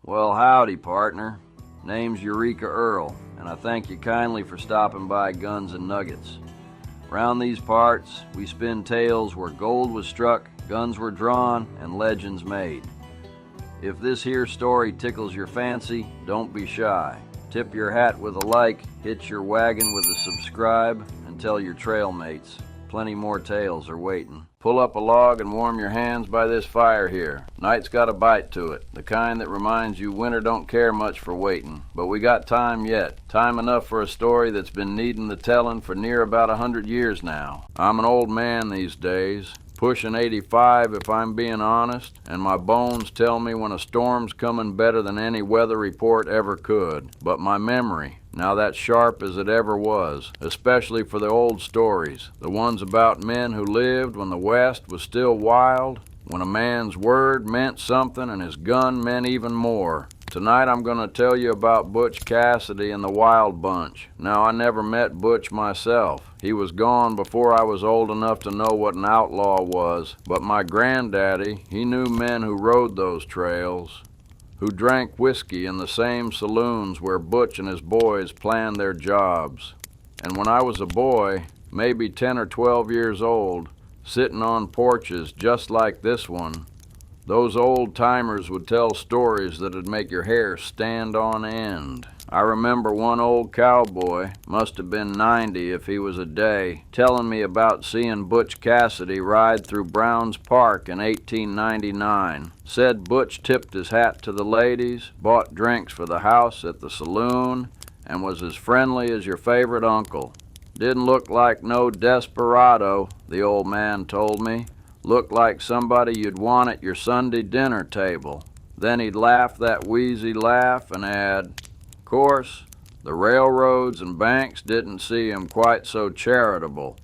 Well, howdy, partner. Name's Eureka Earl, and I thank you kindly for stopping by Guns and Nuggets. Round these parts, we spin tales where gold was struck, guns were drawn, and legends made. If this here story tickles your fancy, don't be shy. Tip your hat with a like, hitch your wagon with a subscribe, and tell your trail mates. Plenty more tales are waiting. Pull up a log and warm your hands by this fire here. Night's got a bite to it, the kind that reminds you winter don't care much for waiting. But we got time yet. Time enough for a story that's been needing the telling for near about 100 years now. I'm an old man these days, pushing 85 if I'm being honest, and my bones tell me when a storm's coming better than any weather report ever could. But my memory, now that's sharp as it ever was, especially for the old stories, the ones about men who lived when the West was still wild, when a man's word meant something and his gun meant even more. Tonight I'm going to tell you about Butch Cassidy and the Wild Bunch. Now, I never met Butch myself. He was gone before I was old enough to know what an outlaw was, but my granddaddy, he knew men who rode those trails, who drank whiskey in the same saloons where Butch and his boys planned their jobs. And when I was a boy, maybe 10 or 12 years old, sitting on porches just like this one, those old-timers would tell stories that'd make your hair stand on end. I remember one old cowboy, must have been 90 if he was a day, telling me about seeing Butch Cassidy ride through Brown's Park in 1899. Said Butch tipped his hat to the ladies, bought drinks for the house at the saloon, and was as friendly as your favorite uncle. Didn't look like no desperado, the old man told me. Looked like somebody you'd want at your Sunday dinner table. Then he'd laugh that wheezy laugh and add, "Course, the railroads and banks didn't see him quite so charitable.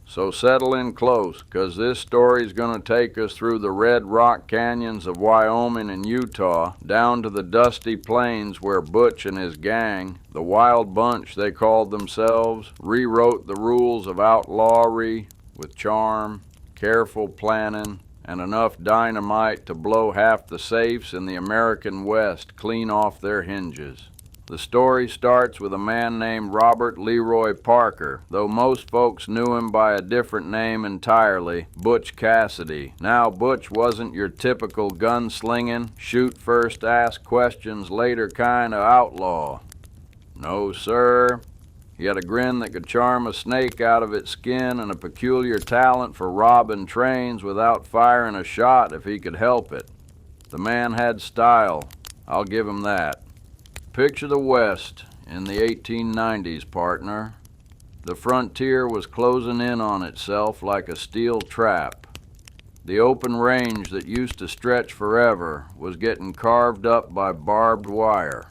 So settle in close, 'cause this story's gonna take us through the red rock canyons of Wyoming and Utah, down to the dusty plains where Butch and his gang, the Wild Bunch they called themselves, rewrote the rules of outlawry with charm, careful planning, and enough dynamite to blow half the safes in the American West clean off their hinges. The story starts with a man named Robert Leroy Parker, though most folks knew him by a different name entirely, Butch Cassidy. Now, Butch wasn't your typical gunslinging, shoot first, ask questions later kind of outlaw. No, sir. He had a grin that could charm a snake out of its skin and a peculiar talent for robbing trains without firing a shot if he could help it. The man had style, I'll give him that. Picture the West in the 1890s, partner. The frontier was closing in on itself like a steel trap. The open range that used to stretch forever was getting carved up by barbed wire.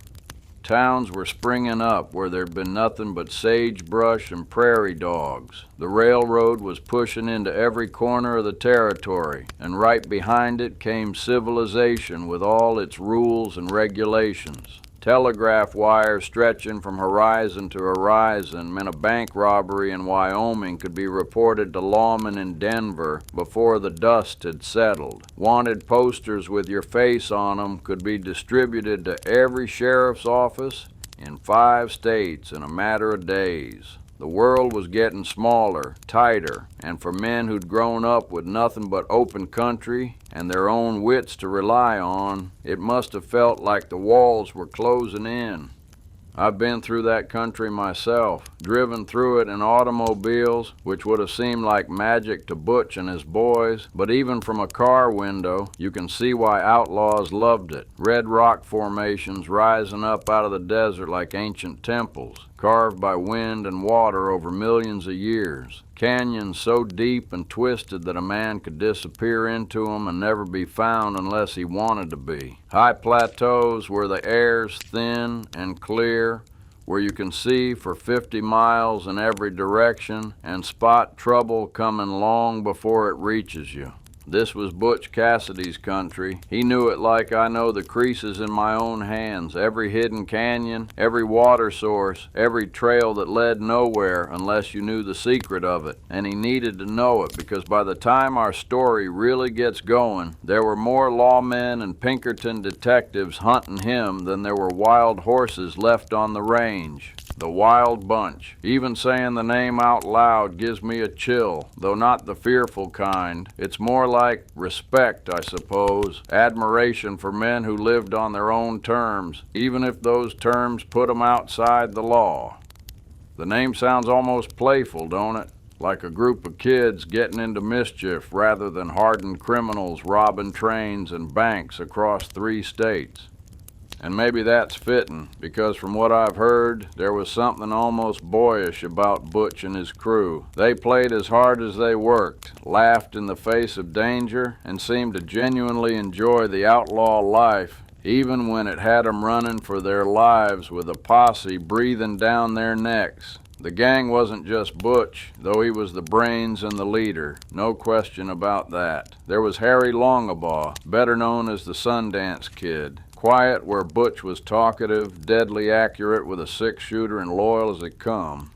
Towns were springing up where there'd been nothing but sagebrush and prairie dogs. The railroad was pushing into every corner of the territory, and right behind it came civilization with all its rules and regulations. Telegraph wires stretching from horizon to horizon meant a bank robbery in Wyoming could be reported to lawmen in Denver before the dust had settled. Wanted posters with your face on them could be distributed to every sheriff's office in 5 states in a matter of days. The world was getting smaller, tighter, and for men who'd grown up with nothing but open country and their own wits to rely on, it must have felt like the walls were closing in. I've been through that country myself, driven through it in automobiles, which would have seemed like magic to Butch and his boys, but even from a car window, you can see why outlaws loved it. Red rock formations rising up out of the desert like ancient temples, carved by wind and water over millions of years. Canyons so deep and twisted that a man could disappear into them and never be found unless he wanted to be. High plateaus where the air's thin and clear, where you can see for 50 miles in every direction and spot trouble coming long before it reaches you. This was Butch Cassidy's country. He knew it like I know the creases in my own hands, every hidden canyon, every water source, every trail that led nowhere unless you knew the secret of it. And he needed to know it because by the time our story really gets going, there were more lawmen and Pinkerton detectives hunting him than there were wild horses left on the range. The Wild Bunch. Even saying the name out loud gives me a chill, though not the fearful kind. It's more like respect, I suppose, admiration for men who lived on their own terms, even if those terms put them outside the law. The name sounds almost playful, don't it? Like a group of kids getting into mischief rather than hardened criminals robbing trains and banks across 3 states. And maybe that's fitting, because from what I've heard, there was something almost boyish about Butch and his crew. They played as hard as they worked, laughed in the face of danger, and seemed to genuinely enjoy the outlaw life, even when it had them running for their lives with a posse breathing down their necks. The gang wasn't just Butch, though he was the brains and the leader, no question about that. There was Harry Longabaugh, better known as the Sundance Kid. Quiet where Butch was talkative, deadly accurate with a 6-shooter and loyal as they come.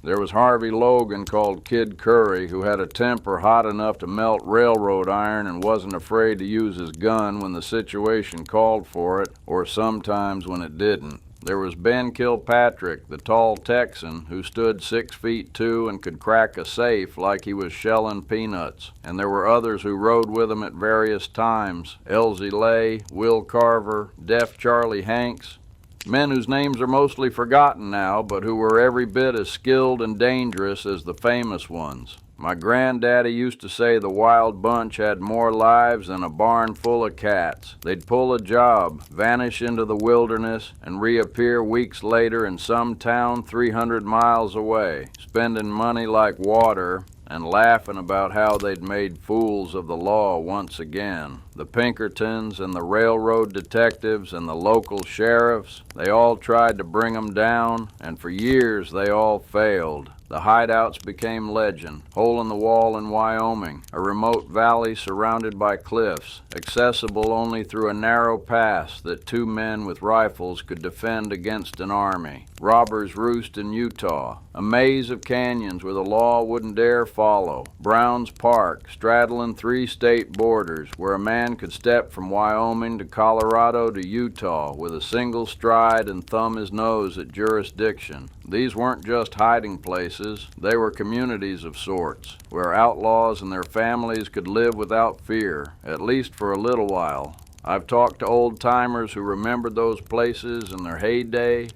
There was Harvey Logan, called Kid Curry, who had a temper hot enough to melt railroad iron and wasn't afraid to use his gun when the situation called for it, or sometimes when it didn't. There was Ben Kilpatrick, the tall Texan, who stood 6'2" and could crack a safe like he was shelling peanuts. And there were others who rode with him at various times. Elsie Lay, Will Carver, Deaf Charlie Hanks. Men whose names are mostly forgotten now, but who were every bit as skilled and dangerous as the famous ones. My granddaddy used to say the Wild Bunch had more lives than a barn full of cats. They'd pull a job, vanish into the wilderness, and reappear weeks later in some town 300 miles away, spending money like water and laughing about how they'd made fools of the law once again. The Pinkertons and the railroad detectives and the local sheriffs, they all tried to bring them down, and for years they all failed. The hideouts became legend. Hole in the Wall in Wyoming, a remote valley surrounded by cliffs, accessible only through a narrow pass that 2 men with rifles could defend against an army. Robbers' Roost in Utah, a maze of canyons where the law wouldn't dare follow. Brown's Park, straddling 3 state borders, where a man could step from Wyoming to Colorado to Utah with a single stride and thumb his nose at jurisdiction. These weren't just hiding places, they were communities of sorts, where outlaws and their families could live without fear, at least for a little while. I've talked to old-timers who remembered those places in their heyday,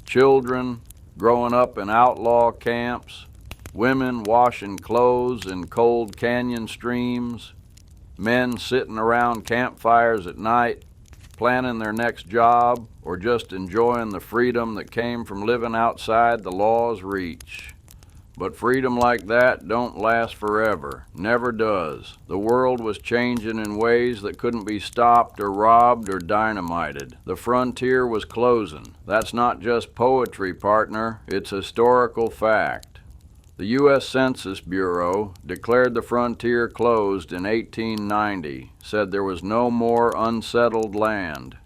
children growing up in outlaw camps, women washing clothes in cold canyon streams, men sitting around campfires at night, planning their next job, or just enjoying the freedom that came from living outside the law's reach. But freedom like that don't last forever. Never does. The world was changing in ways that couldn't be stopped or robbed or dynamited. The frontier was closing. That's not just poetry, partner. It's historical fact. The U.S. Census Bureau declared the frontier closed in 1890, said there was no more unsettled land.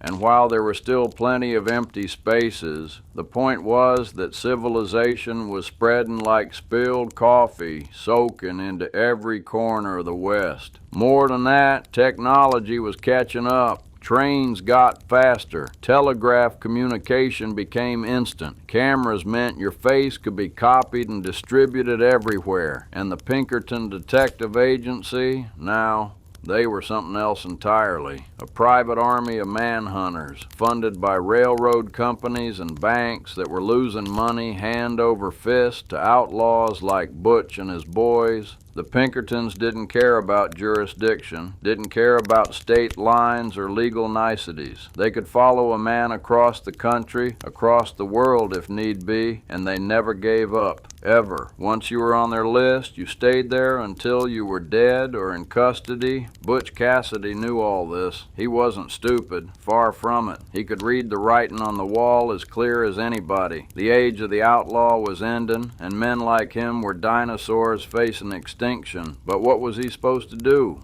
And while there were still plenty of empty spaces, the point was that civilization was spreading like spilled coffee, soaking into every corner of the West. More than that, technology was catching up. Trains got faster. Telegraph communication became instant. Cameras meant your face could be copied and distributed everywhere. And the Pinkerton Detective Agency, now, they were something else entirely. A private army of manhunters, funded by railroad companies and banks that were losing money hand over fist to outlaws like Butch and his boys. The Pinkertons didn't care about jurisdiction, didn't care about state lines or legal niceties. They could follow a man across the country, across the world if need be, and they never gave up. ever. Once you were on their list, you stayed there until you were dead or in custody. Butch Cassidy knew all this. He wasn't stupid, far from it. He could read the writing on the wall as clear as anybody. The age of the outlaw was ending, and men like him were dinosaurs facing extinction. But what was he supposed to do?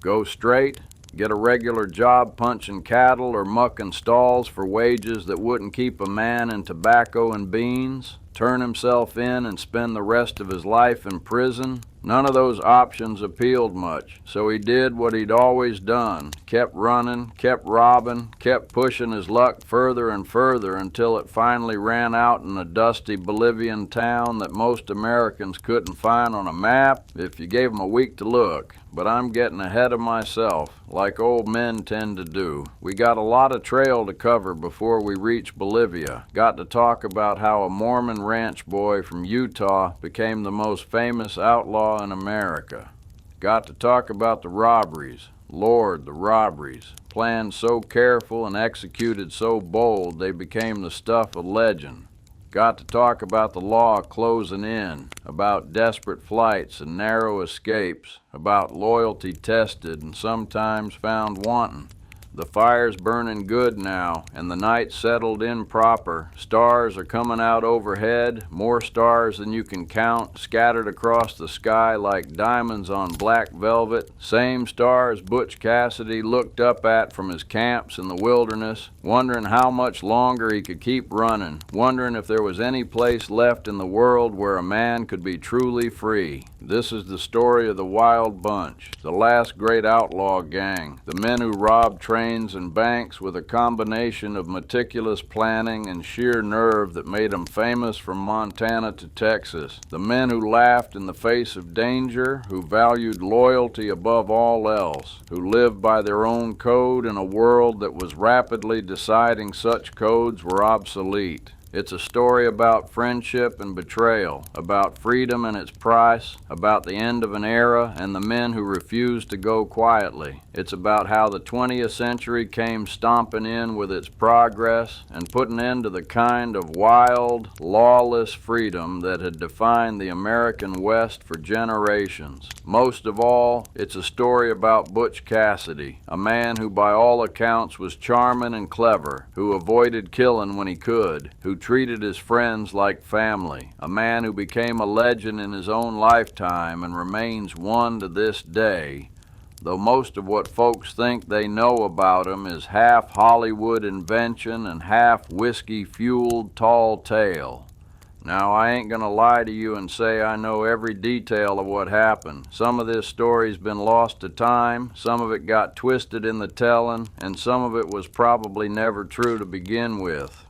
Go straight? Get a regular job punching cattle or mucking stalls for wages that wouldn't keep a man in tobacco and beans? Turn himself in and spend the rest of his life in prison? None of those options appealed much, so he did what he'd always done. Kept running, kept robbing, kept pushing his luck further and further until it finally ran out in a dusty Bolivian town that most Americans couldn't find on a map if you gave them a week to look. But I'm getting ahead of myself, like old men tend to do. We got a lot of trail to cover before we reach Bolivia. Got to talk about how a Mormon ranch boy from Utah became the most famous outlaw in America. Got to talk about the robberies. Lord, the robberies. Planned so careful and executed so bold they became the stuff of legend. Got to talk about the law closing in, about desperate flights and narrow escapes, about loyalty tested and sometimes found wanting. The fire's burning good now, and the night settled in proper. Stars are coming out overhead, more stars than you can count, scattered across the sky like diamonds on black velvet. Same stars Butch Cassidy looked up at from his camps in the wilderness, wondering how much longer he could keep running, wondering if there was any place left in the world where a man could be truly free. This is the story of the Wild Bunch, the last great outlaw gang, the men who robbed trains and banks with a combination of meticulous planning and sheer nerve that made them famous from Montana to Texas, the men who laughed in the face of danger, who valued loyalty above all else, who lived by their own code in a world that was rapidly deciding such codes were obsolete. It's a story about friendship and betrayal, about freedom and its price, about the end of an era and the men who refused to go quietly. It's about how the 20th century came stomping in with its progress and put an end to the kind of wild, lawless freedom that had defined the American West for generations. Most of all, it's a story about Butch Cassidy, a man who by all accounts was charming and clever, who avoided killing when he could, who treated his friends like family, a man who became a legend in his own lifetime and remains one to this day, though most of what folks think they know about him is half Hollywood invention and half whiskey-fueled tall tale. Now, I ain't gonna lie to you and say I know every detail of what happened. Some of this story's been lost to time, some of it got twisted in the telling, and some of it was probably never true to begin with.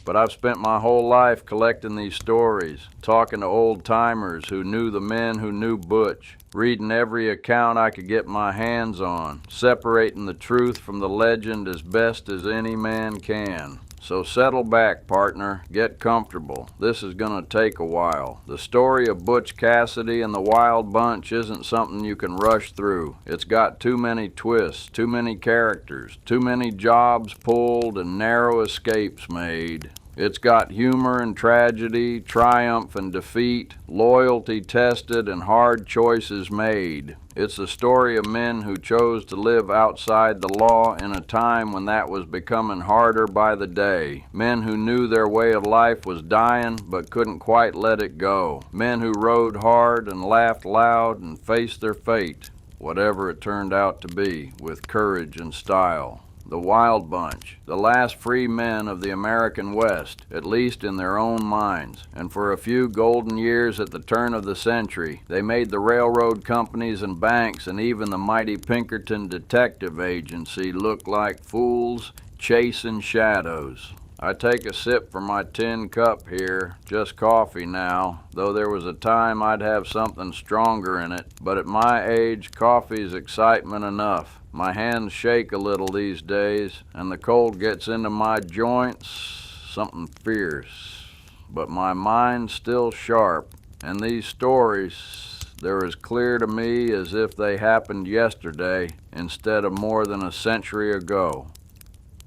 But I've spent my whole life collecting these stories, talking to old-timers who knew the men who knew Butch, reading every account I could get my hands on, separating the truth from the legend as best as any man can. So settle back, partner. Get comfortable. This is gonna take a while. The story of Butch Cassidy and the Wild Bunch isn't something you can rush through. It's got too many twists, too many characters, too many jobs pulled and narrow escapes made. It's got humor and tragedy, triumph and defeat, loyalty tested and hard choices made. It's the story of men who chose to live outside the law in a time when that was becoming harder by the day. Men who knew their way of life was dying but couldn't quite let it go. Men who rode hard and laughed loud and faced their fate, whatever it turned out to be, with courage and style. The Wild Bunch, the last free men of the American West, at least in their own minds. And for a few golden years at the turn of the century, they made the railroad companies and banks and even the mighty Pinkerton Detective Agency look like fools chasing shadows. I take a sip from my tin cup here, just coffee now, though there was a time I'd have something stronger in it. But at my age, coffee's excitement enough. My hands shake a little these days, and the cold gets into my joints, something fierce. But my mind's still sharp, and these stories, they're as clear to me as if they happened yesterday instead of more than a century ago.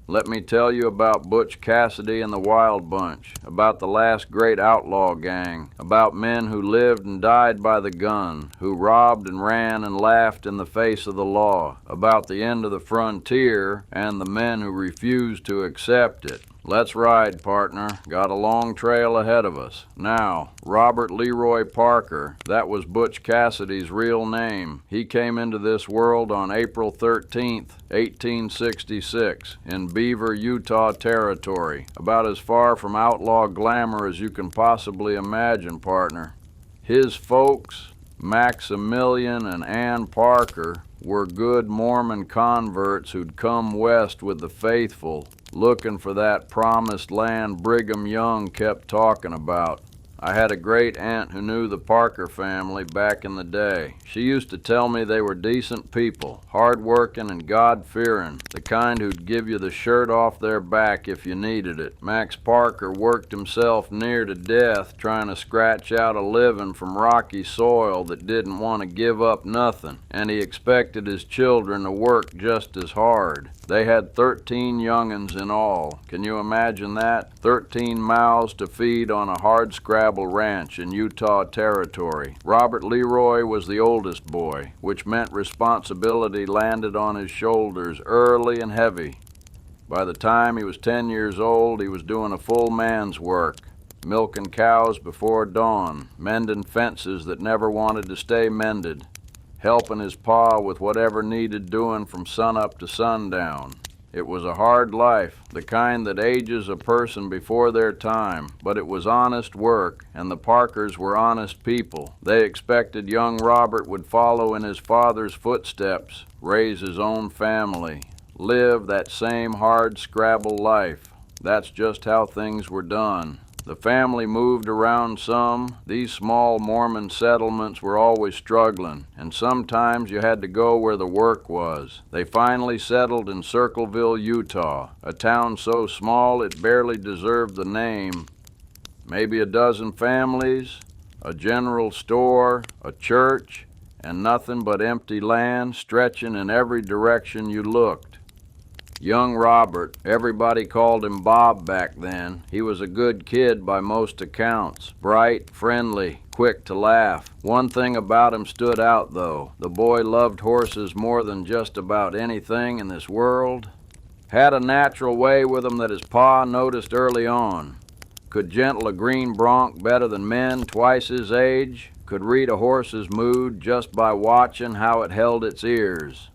Let me tell you about Butch Cassidy and the Wild Bunch, about the last great outlaw gang, about men who lived and died by the gun, who robbed and ran and laughed in the face of the law, about the end of the frontier and the men who refused to accept it. Let's ride, partner. Got a long trail ahead of us. Now, Robert Leroy Parker, that was Butch Cassidy's real name. He came into this world on April 13th, 1866, in Beaver, Utah Territory, about as far from outlaw glamour as you can possibly imagine, partner. His folks, Maximilian and Ann Parker, were good Mormon converts who'd come west with the faithful, looking for that promised land Brigham Young kept talking about. I had a great aunt who knew the Parker family back in the day. She used to tell me they were decent people, hard-working and God-fearing, the kind who'd give you the shirt off their back if you needed it. Max Parker worked himself near to death trying to scratch out a living from rocky soil that didn't want to give up nothing, and he expected his children to work just as hard. They had 13 young'uns in all. Can you imagine that? 13 mouths to feed on a hard-scrabble ranch in Utah Territory. Robert Leroy was the oldest boy, which meant responsibility landed on his shoulders early and heavy. By the time he was 10 years old, he was doing a full man's work, milking cows before dawn, mending fences that never wanted to stay mended, helping his pa with whatever needed doing from sunup to sundown. It was a hard life, the kind that ages a person before their time, but it was honest work, and the Parkers were honest people. They expected young Robert would follow in his father's footsteps, raise his own family, live that same hard-scrabble life. That's just how things were done. The family moved around some. These small Mormon settlements were always struggling, and sometimes you had to go where the work was. They finally settled in Circleville, Utah, a town so small it barely deserved the name. Maybe a dozen families, a general store, a church, and nothing but empty land stretching in every direction you looked. Young Robert, everybody called him Bob back then. He was a good kid by most accounts, bright, friendly, quick to laugh. One thing about him stood out, though. The boy loved horses more than just about anything in this world. Had a natural way with him that his pa noticed early on. Could gentle a green bronc better than men twice his age. Could read a horse's mood just by watching how it held its ears.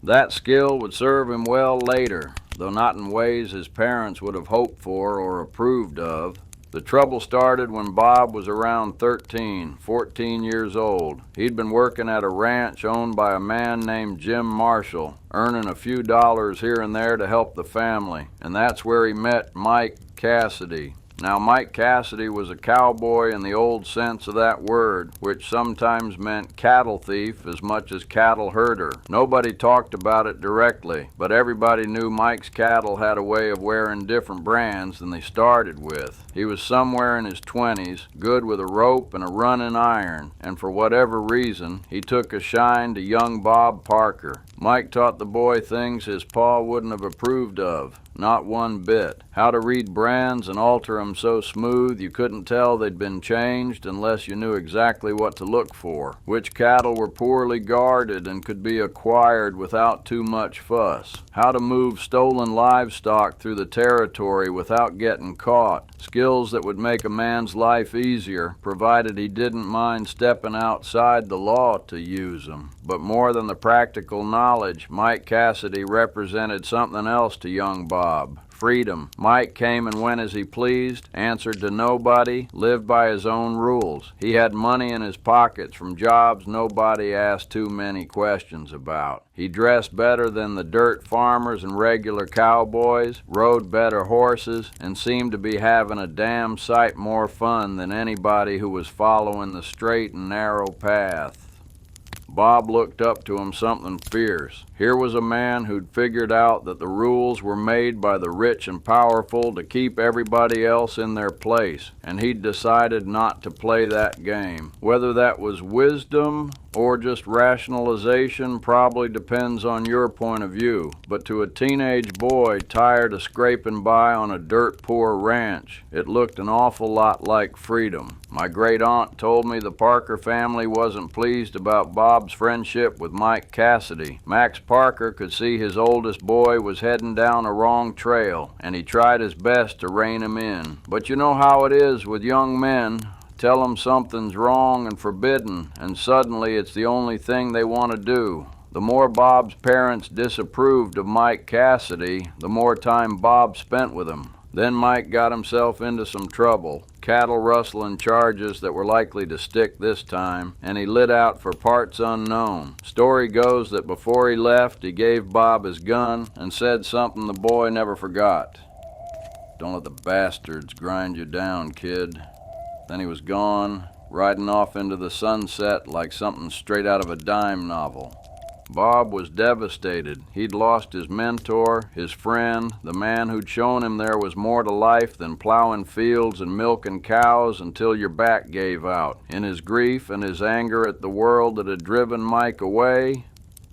That skill would serve him well later, though not in ways his parents would have hoped for or approved of. The trouble started when Bob was around 14 years old. He'd been working at a ranch owned by a man named Jim Marshall, earning a few dollars here and there to help the family, and that's where he met Mike Cassidy. Now, Mike Cassidy was a cowboy in the old sense of that word, which sometimes meant cattle thief as much as cattle herder. Nobody talked about it directly, but everybody knew Mike's cattle had a way of wearing different brands than they started with. He was somewhere in his 20s, good with a rope and a running iron, and for whatever reason, he took a shine to young Bob Parker. Mike taught the boy things his pa wouldn't have approved of. Not one bit. How to read brands and alter 'em so smooth you couldn't tell they'd been changed unless you knew exactly what to look for. Which cattle were poorly guarded and could be acquired without too much fuss. How to move stolen livestock through the territory without getting caught. Skills that would make a man's life easier, provided he didn't mind stepping outside the law to use them. But more than the practical knowledge, Mike Cassidy represented something else to young Bob. Freedom. Mike came and went as he pleased, answered to nobody, lived by his own rules. He had money in his pockets from jobs nobody asked too many questions about. He dressed better than the dirt farmers and regular cowboys, rode better horses, and seemed to be having a damn sight more fun than anybody who was following the straight and narrow path. Bob looked up to him something fierce. Here was a man who'd figured out that the rules were made by the rich and powerful to keep everybody else in their place, and he'd decided not to play that game. Whether that was wisdom or just rationalization probably depends on your point of view. But to a teenage boy tired of scraping by on a dirt-poor ranch, it looked an awful lot like freedom. My great-aunt told me the Parker family wasn't pleased about Bob's friendship with Mike Cassidy. Max Parker could see his oldest boy was heading down a wrong trail, and he tried his best to rein him in. But you know how it is with young men. Tell them something's wrong and forbidden, and suddenly it's the only thing they want to do. The more Bob's parents disapproved of Mike Cassidy, the more time Bob spent with him. Then Mike got himself into some trouble, cattle rustling charges that were likely to stick this time, and he lit out for parts unknown. Story goes that before he left, he gave Bob his gun and said something the boy never forgot. "Don't let the bastards grind you down, kid." Then he was gone, riding off into the sunset like something straight out of a dime novel. Bob was devastated. He'd lost his mentor, his friend, the man who'd shown him there was more to life than plowing fields and milking cows until your back gave out. In his grief and his anger at the world that had driven Mike away,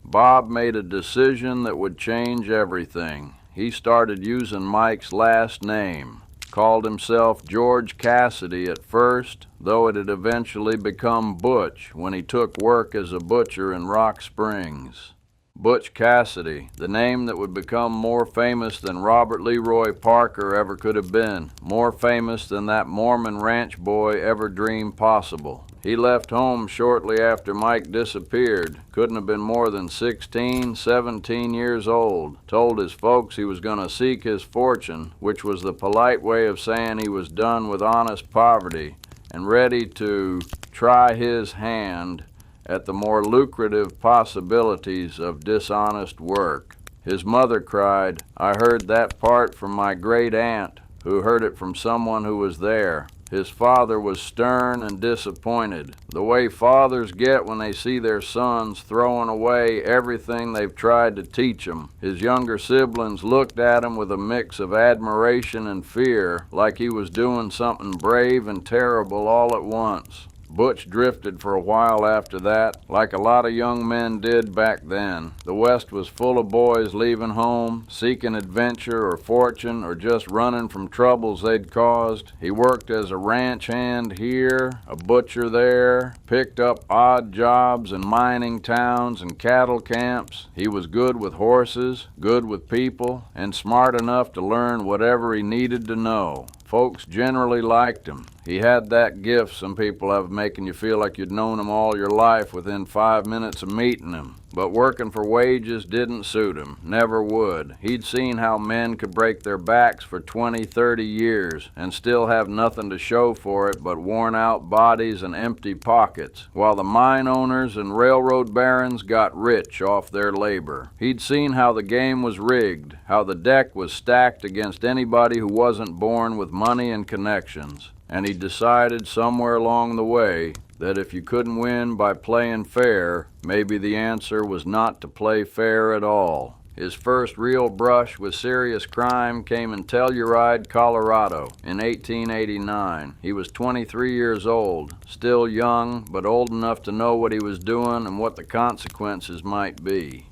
Bob made a decision that would change everything. He started using Mike's last name. Called himself George Cassidy at first, though it had eventually become Butch when he took work as a butcher in Rock Springs. Butch Cassidy, the name that would become more famous than Robert Leroy Parker ever could have been, more famous than that Mormon ranch boy ever dreamed possible. He left home shortly after Mike disappeared, couldn't have been more than 16, 17 years old, told his folks he was going to seek his fortune, which was the polite way of saying he was done with honest poverty and ready to try his hand at the more lucrative possibilities of dishonest work. His mother cried, "I heard that part from my great-aunt, who heard it from someone who was there." His father was stern and disappointed, the way fathers get when they see their sons throwing away everything they've tried to teach them. His younger siblings looked at him with a mix of admiration and fear, like he was doing something brave and terrible all at once. Butch drifted for a while after that, like a lot of young men did back then. The West was full of boys leaving home, seeking adventure or fortune, or just running from troubles they'd caused. He worked as a ranch hand here, a butcher there, picked up odd jobs in mining towns and cattle camps. He was good with horses, good with people, and smart enough to learn whatever he needed to know. Folks generally liked him. He had that gift some people have of making you feel like you'd known him all your life within 5 minutes of meeting him. But working for wages didn't suit him, never would. He'd seen how men could break their backs for 20, 30 years and still have nothing to show for it but worn-out bodies and empty pockets, while the mine owners and railroad barons got rich off their labor. He'd seen how the game was rigged, how the deck was stacked against anybody who wasn't born with money and connections. And he decided somewhere along the way that if you couldn't win by playing fair, maybe the answer was not to play fair at all. His first real brush with serious crime came in Telluride, Colorado in 1889. He was 23 years old, still young, but old enough to know what he was doing and what the consequences might be.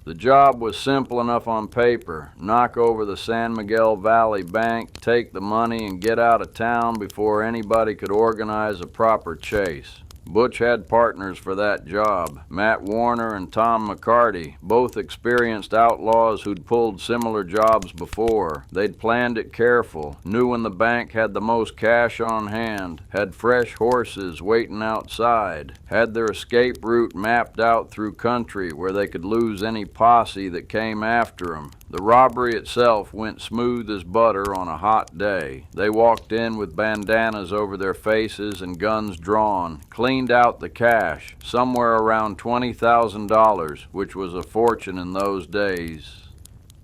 The job was simple enough on paper. Knock over the San Miguel Valley Bank, take the money, and get out of town before anybody could organize a proper chase. Butch had partners for that job, Matt Warner and Tom McCarty, both experienced outlaws who'd pulled similar jobs before. They'd planned it careful, knew when the bank had the most cash on hand, had fresh horses waiting outside, had their escape route mapped out through country where they could lose any posse that came after them. The robbery itself went smooth as butter on a hot day. They walked in with bandanas over their faces and guns drawn, cleaned out the cash, somewhere around $20,000, which was a fortune in those days,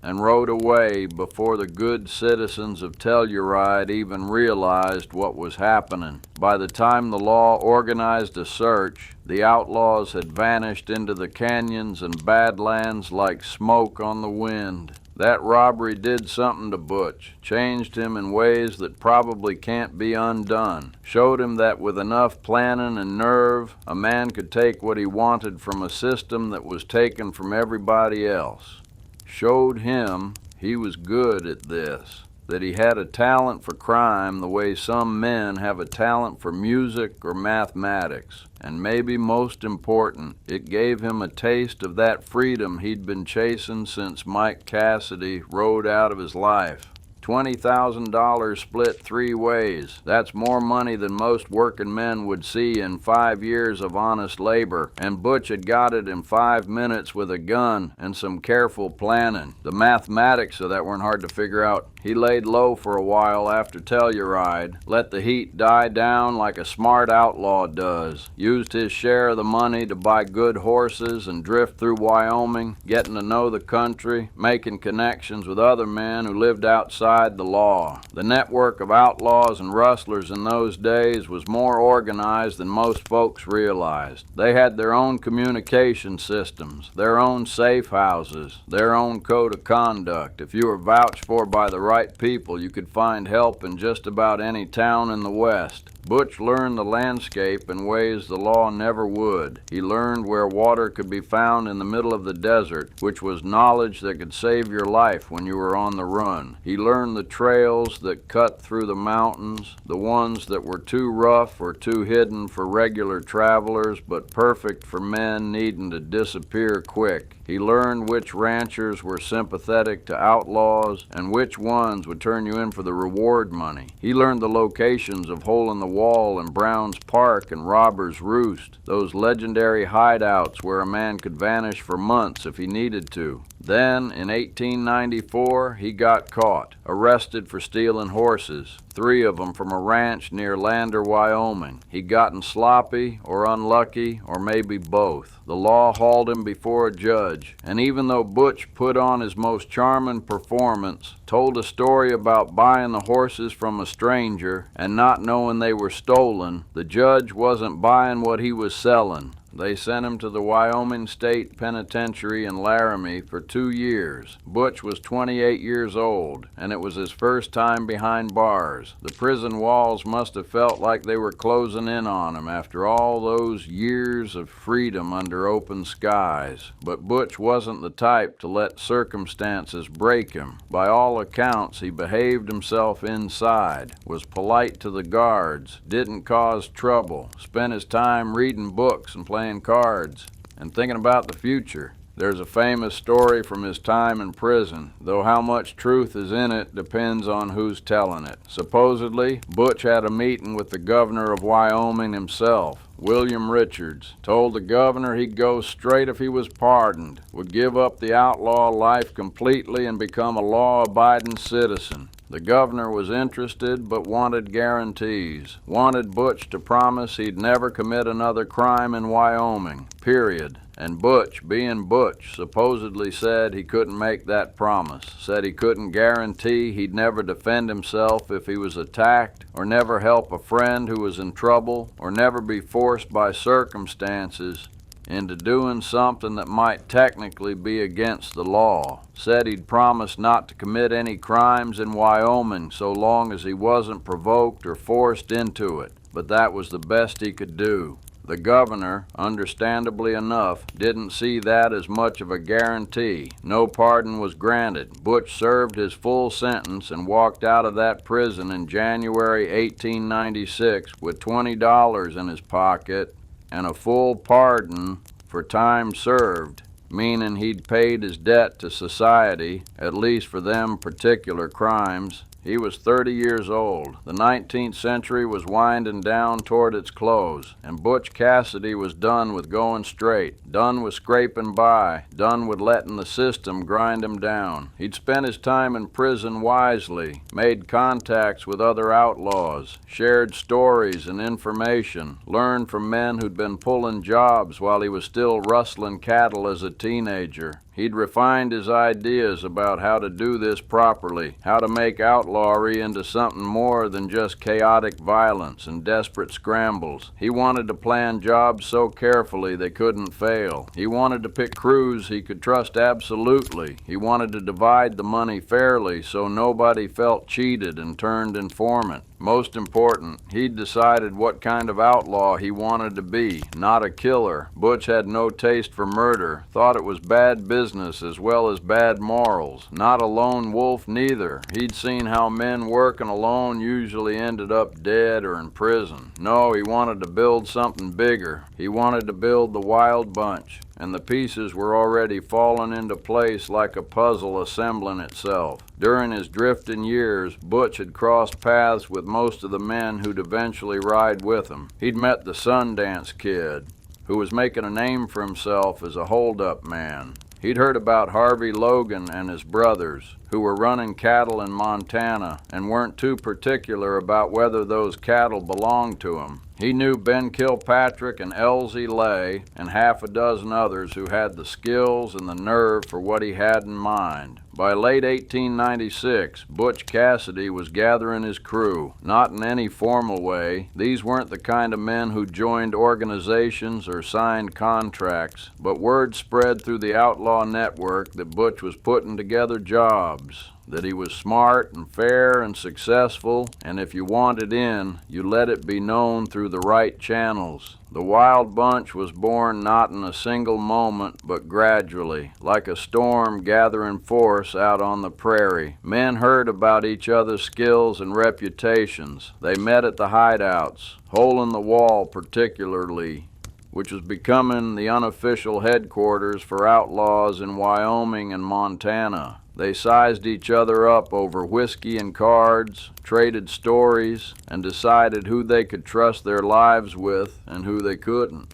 and rode away before the good citizens of Telluride even realized what was happening. By the time the law organized a search, the outlaws had vanished into the canyons and badlands like smoke on the wind. That robbery did something to Butch, changed him in ways that probably can't be undone, showed him that with enough planning and nerve, a man could take what he wanted from a system that was taken from everybody else. Showed him he was good at this, that he had a talent for crime the way some men have a talent for music or mathematics. And maybe most important, it gave him a taste of that freedom he'd been chasing since Mike Cassidy rode out of his life. $20,000 split 3 ways. That's more money than most working men would see in 5 years of honest labor, and Butch had got it in 5 minutes with a gun and some careful planning. The mathematics of that weren't hard to figure out. He laid low for a while after Telluride, let the heat die down like a smart outlaw does, used his share of the money to buy good horses and drift through Wyoming, getting to know the country, making connections with other men who lived outside the law. The network of outlaws and rustlers in those days was more organized than most folks realized. They had their own communication systems, their own safe houses, their own code of conduct. If you were vouched for by the right people, you could find help in just about any town in the West. Butch learned the landscape in ways the law never would. He learned where water could be found in the middle of the desert, which was knowledge that could save your life when you were on the run. He learned the trails that cut through the mountains, the ones that were too rough or too hidden for regular travelers, but perfect for men needing to disappear quick. He learned which ranchers were sympathetic to outlaws and which ones would turn you in for the reward money. He learned the locations of Hole in the Wall and Brown's Park and Robber's Roost, those legendary hideouts where a man could vanish for months if he needed to. Then, in 1894, he got caught, arrested for stealing horses, 3 of them from a ranch near Lander, Wyoming. He'd gotten sloppy or unlucky or maybe both. The law hauled him before a judge, and even though Butch put on his most charming performance, told a story about buying the horses from a stranger and not knowing they were stolen, the judge wasn't buying what he was selling. They sent him to the Wyoming State Penitentiary in Laramie for 2 years. Butch was 28 years old, and it was his first time behind bars. The prison walls must have felt like they were closing in on him after all those years of freedom under open skies. But Butch wasn't the type to let circumstances break him. By all accounts, he behaved himself inside, was polite to the guards, didn't cause trouble, spent his time reading books and playing cards, and thinking about the future. There's a famous story from his time in prison, though how much truth is in it depends on who's telling it. Supposedly, Butch had a meeting with the governor of Wyoming himself, William Richards, told the governor he'd go straight if he was pardoned, would give up the outlaw life completely and become a law-abiding citizen. The governor was interested but wanted guarantees, wanted Butch to promise he'd never commit another crime in Wyoming, period. And Butch, being Butch, supposedly said he couldn't make that promise, said he couldn't guarantee he'd never defend himself if he was attacked, or never help a friend who was in trouble, or never be forced by circumstances into doing something that might technically be against the law. Said he'd promised not to commit any crimes in Wyoming so long as he wasn't provoked or forced into it, but that was the best he could do. The governor, understandably enough, didn't see that as much of a guarantee. No pardon was granted. Butch served his full sentence and walked out of that prison in January 1896 with $20 in his pocket and a full pardon for time served, meaning he'd paid his debt to society, at least for them particular crimes. He was 30 years old. The 19th century was winding down toward its close, and Butch Cassidy was done with going straight, done with scraping by, done with letting the system grind him down. He'd spent his time in prison wisely, made contacts with other outlaws, shared stories and information, learned from men who'd been pulling jobs while he was still rustling cattle as a teenager. He'd refined his ideas about how to do this properly, how to make outlawry into something more than just chaotic violence and desperate scrambles. He wanted to plan jobs so carefully they couldn't fail. He wanted to pick crews he could trust absolutely. He wanted to divide the money fairly so nobody felt cheated and turned informant. Most important, he'd decided what kind of outlaw he wanted to be, not a killer. Butch had no taste for murder, thought it was bad business as well as bad morals. Not a lone wolf neither. He'd seen how men working alone usually ended up dead or in prison. No, he wanted to build something bigger. He wanted to build the Wild Bunch, and the pieces were already falling into place like a puzzle assembling itself. During his drifting years, Butch had crossed paths with most of the men who'd eventually ride with him. He'd met the Sundance Kid, who was making a name for himself as a hold-up man. He'd heard about Harvey Logan and his brothers, who were running cattle in Montana and weren't too particular about whether those cattle belonged to him. He knew Ben Kilpatrick and Elsie Lay and half a dozen others who had the skills and the nerve for what he had in mind. By late 1896, Butch Cassidy was gathering his crew. Not in any formal way. These weren't the kind of men who joined organizations or signed contracts, but word spread through the outlaw network that Butch was putting together jobs, that he was smart and fair and successful, and if you wanted in, you let it be known through the right channels. The Wild Bunch was born not in a single moment, but gradually, like a storm gathering force out on the prairie. Men heard about each other's skills and reputations. They met at the hideouts, Hole in the Wall particularly, which was becoming the unofficial headquarters for outlaws in Wyoming and Montana. They sized each other up over whiskey and cards, traded stories, and decided who they could trust their lives with and who they couldn't.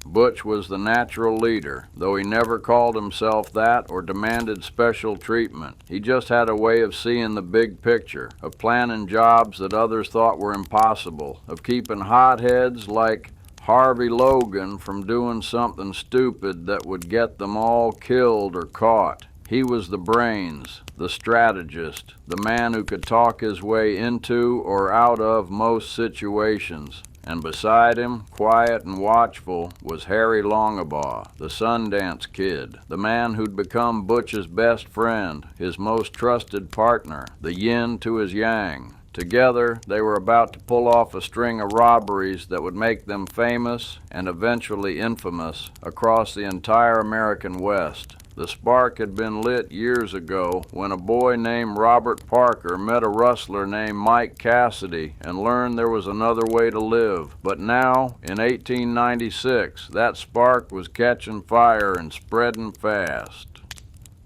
Butch was the natural leader, though he never called himself that or demanded special treatment. He just had a way of seeing the big picture, of planning jobs that others thought were impossible, of keeping hotheads like Harvey Logan from doing something stupid that would get them all killed or caught. He was the brains, the strategist, the man who could talk his way into or out of most situations. And beside him, quiet and watchful, was Harry Longabaugh, the Sundance Kid, the man who'd become Butch's best friend, his most trusted partner, the yin to his yang. Together, they were about to pull off a string of robberies that would make them famous and eventually infamous across the entire American West. The spark had been lit years ago when a boy named Robert Parker met a rustler named Mike Cassidy and learned there was another way to live. But now, in 1896, that spark was catching fire and spreading fast.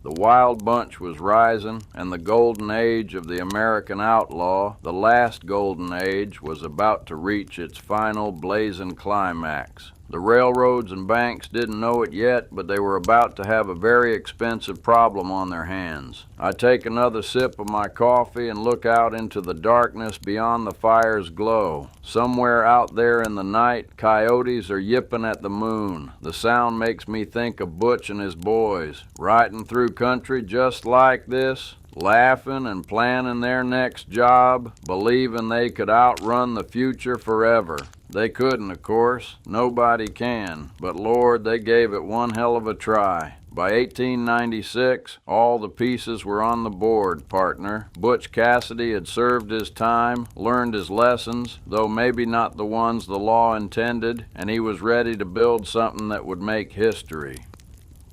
The Wild Bunch was rising, and the golden age of the American outlaw, the last golden age, was about to reach its final blazing climax. The railroads and banks didn't know it yet, but they were about to have a very expensive problem on their hands. I take another sip of my coffee and look out into the darkness beyond the fire's glow. Somewhere out there in the night, coyotes are yipping at the moon. The sound makes me think of Butch and his boys, riding through country just like this, laughing and planning their next job, believing they could outrun the future forever. They couldn't, of course. Nobody can. But Lord, they gave it one hell of a try. By 1896, all the pieces were on the board, partner. Butch Cassidy had served his time, learned his lessons, though maybe not the ones the law intended, and he was ready to build something that would make history.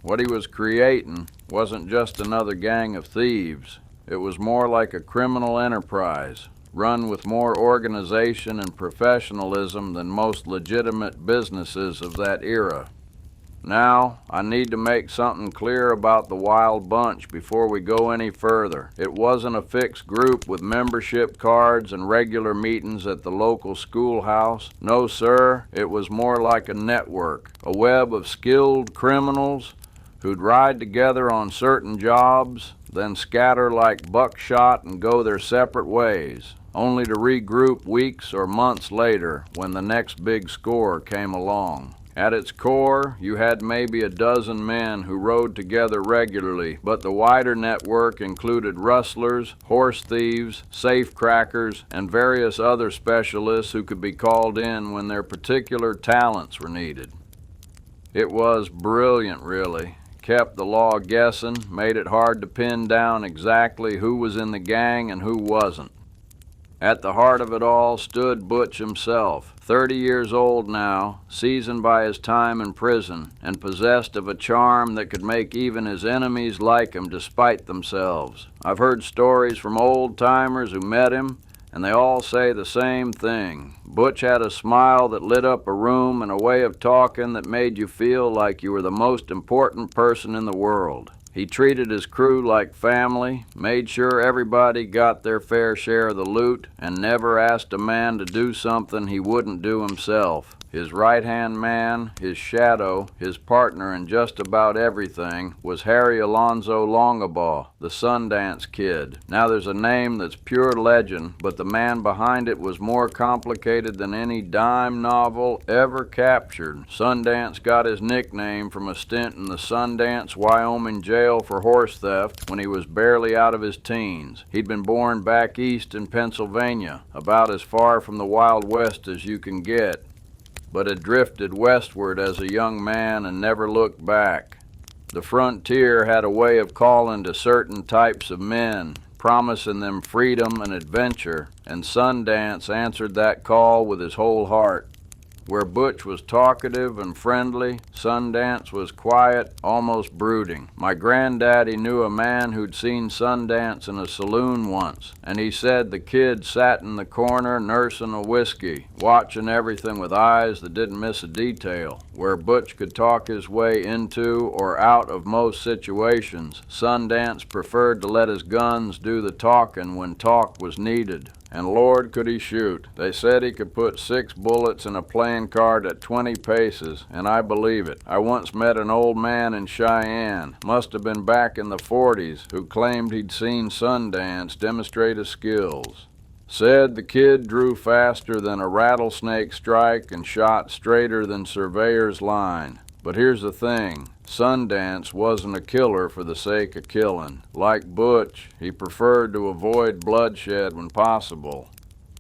What he was creating wasn't just another gang of thieves. It was more like a criminal enterprise, run with more organization and professionalism than most legitimate businesses of that era. Now, I need to make something clear about the Wild Bunch before we go any further. It wasn't a fixed group with membership cards and regular meetings at the local schoolhouse. No, sir, it was more like a network, a web of skilled criminals who'd ride together on certain jobs, then scatter like buckshot and go their separate ways, only to regroup weeks or months later when the next big score came along. At its core, you had maybe a dozen men who rode together regularly, but the wider network included rustlers, horse thieves, safecrackers, and various other specialists who could be called in when their particular talents were needed. It was brilliant, really. Kept the law guessing, made it hard to pin down exactly who was in the gang and who wasn't. At the heart of it all stood Butch himself, 30 years old now, seasoned by his time in prison, and possessed of a charm that could make even his enemies like him despite themselves. I've heard stories from old-timers who met him, and they all say the same thing. Butch had a smile that lit up a room and a way of talking that made you feel like you were the most important person in the world. He treated his crew like family, made sure everybody got their fair share of the loot, and never asked a man to do something he wouldn't do himself. His right-hand man, his shadow, his partner in just about everything, was Harry Alonzo Longabaugh, the Sundance Kid. Now there's a name that's pure legend, but the man behind it was more complicated than any dime novel ever captured. Sundance got his nickname from a stint in the Sundance, Wyoming jail for horse theft when he was barely out of his teens. He'd been born back east in Pennsylvania, about as far from the Wild West as you can get, but had drifted westward as a young man and never looked back. The frontier had a way of calling to certain types of men, promising them freedom and adventure, and Sundance answered that call with his whole heart. Where Butch was talkative and friendly, Sundance was quiet, almost brooding. My granddaddy knew a man who'd seen Sundance in a saloon once, and he said the kid sat in the corner nursing a whiskey, watching everything with eyes that didn't miss a detail. Where Butch could talk his way into or out of most situations, Sundance preferred to let his guns do the talking when talk was needed. And Lord, could he shoot. They said he could put 6 bullets in a playing card at 20 paces, and I believe it. I once met an old man in Cheyenne, must have been back in the 40s, who claimed he'd seen Sundance demonstrate his skills. Said the kid drew faster than a rattlesnake strike and shot straighter than surveyor's line. But here's the thing, Sundance wasn't a killer for the sake of killing. Like Butch, he preferred to avoid bloodshed when possible.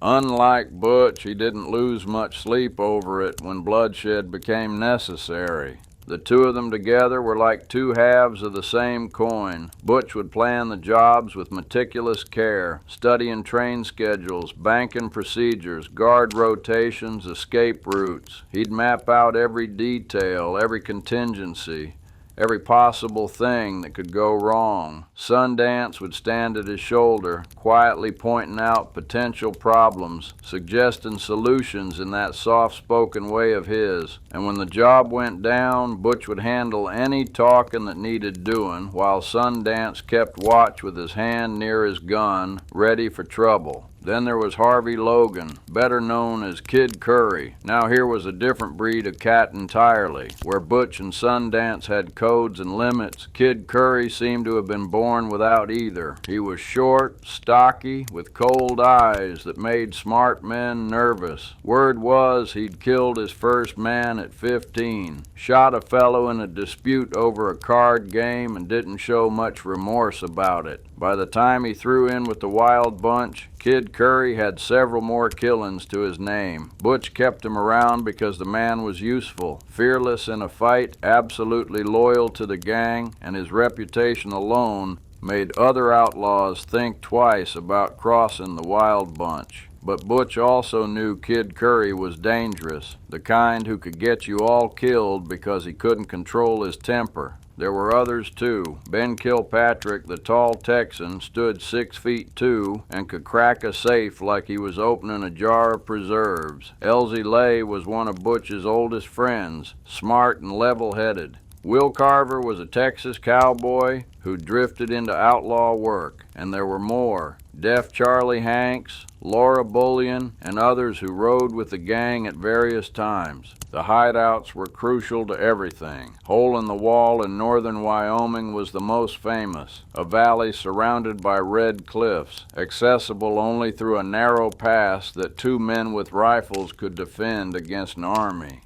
Unlike Butch, he didn't lose much sleep over it when bloodshed became necessary. The two of them together were like two halves of the same coin. Butch would plan the jobs with meticulous care, studying train schedules, banking procedures, guard rotations, escape routes. He'd map out every detail, every contingency, every possible thing that could go wrong. Sundance would stand at his shoulder, quietly pointing out potential problems, suggesting solutions in that soft-spoken way of his. And when the job went down, Butch would handle any talking that needed doing, while Sundance kept watch with his hand near his gun, ready for trouble. Then there was Harvey Logan, better known as Kid Curry. Now here was a different breed of cat entirely. Where Butch and Sundance had codes and limits, Kid Curry seemed to have been born without either. He was short, stocky, with cold eyes that made smart men nervous. Word was he'd killed his first man at 15, shot a fellow in a dispute over a card game, and didn't show much remorse about it. By the time he threw in with the Wild Bunch, Kid Curry had several more killings to his name. Butch kept him around because the man was useful, fearless in a fight, absolutely loyal to the gang, and his reputation alone made other outlaws think twice about crossing the Wild Bunch. But Butch also knew Kid Curry was dangerous, the kind who could get you all killed because he couldn't control his temper. There were others too. Ben Kilpatrick, the tall Texan, stood 6'2" and could crack a safe like he was opening a jar of preserves. Elsie Lay was one of Butch's oldest friends, smart and level-headed. Will Carver was a Texas cowboy who drifted into outlaw work, and there were more. Deaf Charlie Hanks, Laura Bullion, and others who rode with the gang at various times. The hideouts were crucial to everything. Hole in the Wall in northern Wyoming was the most famous, a valley surrounded by red cliffs, accessible only through a narrow pass that 2 men with rifles could defend against an army.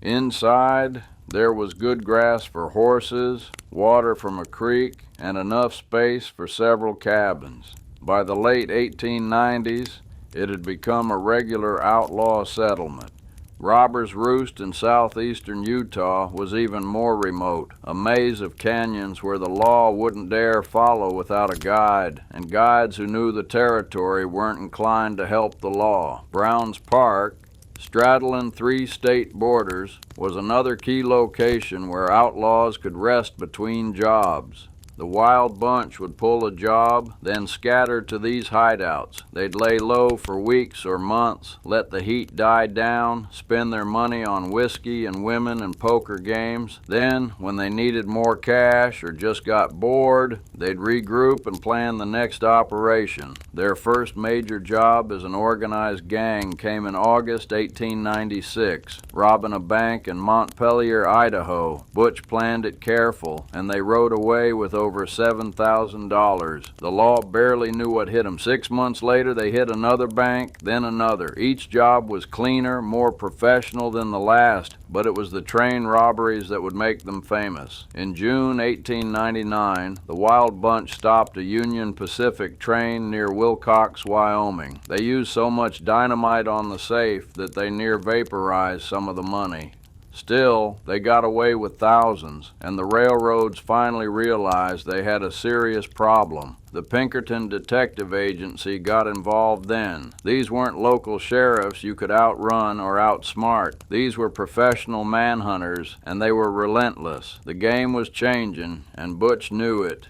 Inside, there was good grass for horses, water from a creek, and enough space for several cabins. By the late 1890s, it had become a regular outlaw settlement. Robbers' Roost in southeastern Utah was even more remote, a maze of canyons where the law wouldn't dare follow without a guide, and guides who knew the territory weren't inclined to help the law. Browns Park, straddling 3 state borders, was another key location where outlaws could rest between jobs. The wild bunch would pull a job, then scatter to these hideouts. They'd lay low for weeks or months, let the heat die down, spend their money on whiskey and women and poker games. Then, when they needed more cash or just got bored, they'd regroup and plan the next operation. Their first major job as an organized gang came in August 1896, robbing a bank in Montpelier, Idaho. Butch planned it careful, and they rode away with over $7,000. The law barely knew what hit them. 6 months later, they hit another bank, then another. Each job was cleaner, more professional than the last, but it was the train robberies that would make them famous. In June 1899, the Wild Bunch stopped a Union Pacific train near Wilcox, Wyoming. They used so much dynamite on the safe that they near vaporized some of the money. Still, they got away with thousands, and the railroads finally realized they had a serious problem. The Pinkerton Detective Agency got involved then. These weren't local sheriffs you could outrun or outsmart. These were professional manhunters, and they were relentless. The game was changing, and Butch knew it.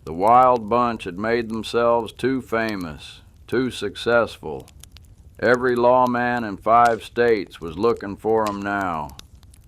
The Wild Bunch had made themselves too famous, too successful. Every lawman in 5 states was looking for them now.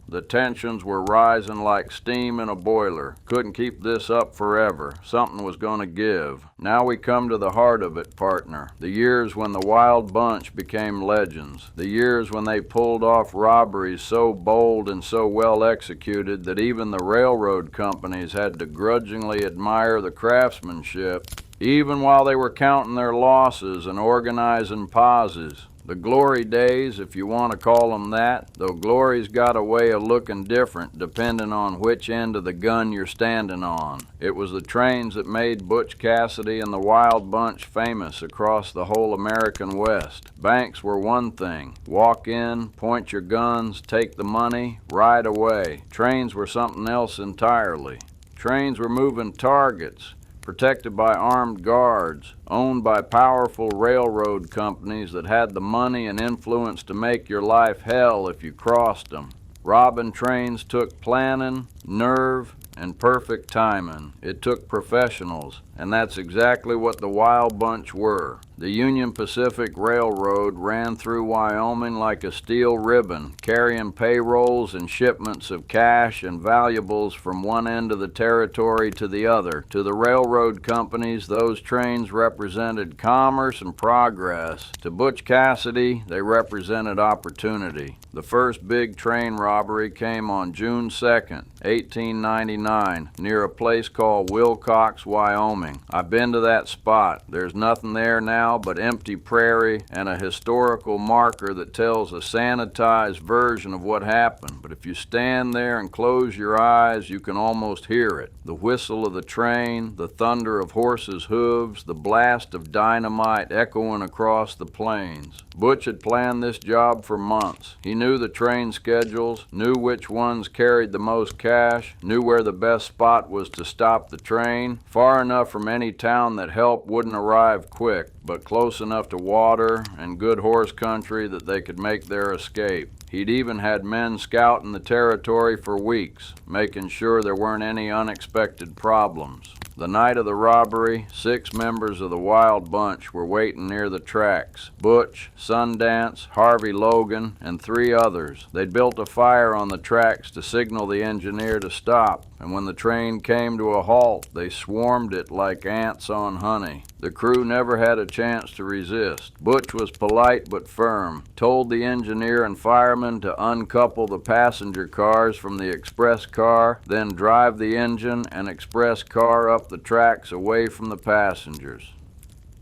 The tensions were rising like steam in a boiler. Couldn't keep this up forever. Something was going to give. Now we come to the heart of it, partner. The years when the Wild Bunch became legends. The years when they pulled off robberies so bold and so well executed that even the railroad companies had to grudgingly admire the craftsmanship, even while they were counting their losses and organizing pauses. The glory days, if you want to call them that, though glory's got a way of looking different depending on which end of the gun you're standing on. It was the trains that made Butch Cassidy and the Wild Bunch famous across the whole American West. Banks were one thing. Walk in, point your guns, take the money, ride away. Trains were something else entirely. Trains were moving targets, protected by armed guards, owned by powerful railroad companies that had the money and influence to make your life hell if you crossed them. Robbing trains took planning, nerve, and perfect timing. It took professionals, and that's exactly what the Wild Bunch were. The Union Pacific Railroad ran through Wyoming like a steel ribbon, carrying payrolls and shipments of cash and valuables from one end of the territory to the other. To the railroad companies, those trains represented commerce and progress. To Butch Cassidy, they represented opportunity. The first big train robbery came on June 2nd, 1899, near a place called Wilcox, Wyoming. I've been to that spot. There's nothing there now but empty prairie and a historical marker that tells a sanitized version of what happened. But if you stand there and close your eyes, you can almost hear it. The whistle of the train, the thunder of horses' hooves, the blast of dynamite echoing across the plains. Butch had planned this job for months. He knew the train schedules, knew which ones carried the most cash, knew where the best spot was to stop the train, far enough from any town that help wouldn't arrive quick, but close enough to water and good horse country that they could make their escape. He'd even had men scouting the territory for weeks, making sure there weren't any unexpected problems. The night of the robbery, 6 members of the Wild Bunch were waiting near the tracks. Butch, Sundance, Harvey Logan, and 3 others. They'd built a fire on the tracks to signal the engineer to stop, and when the train came to a halt, they swarmed it like ants on honey. The crew never had a chance to resist. Butch was polite but firm, told the engineer and fireman to uncouple the passenger cars from the express car, then drive the engine and express car up the tracks away from the passengers.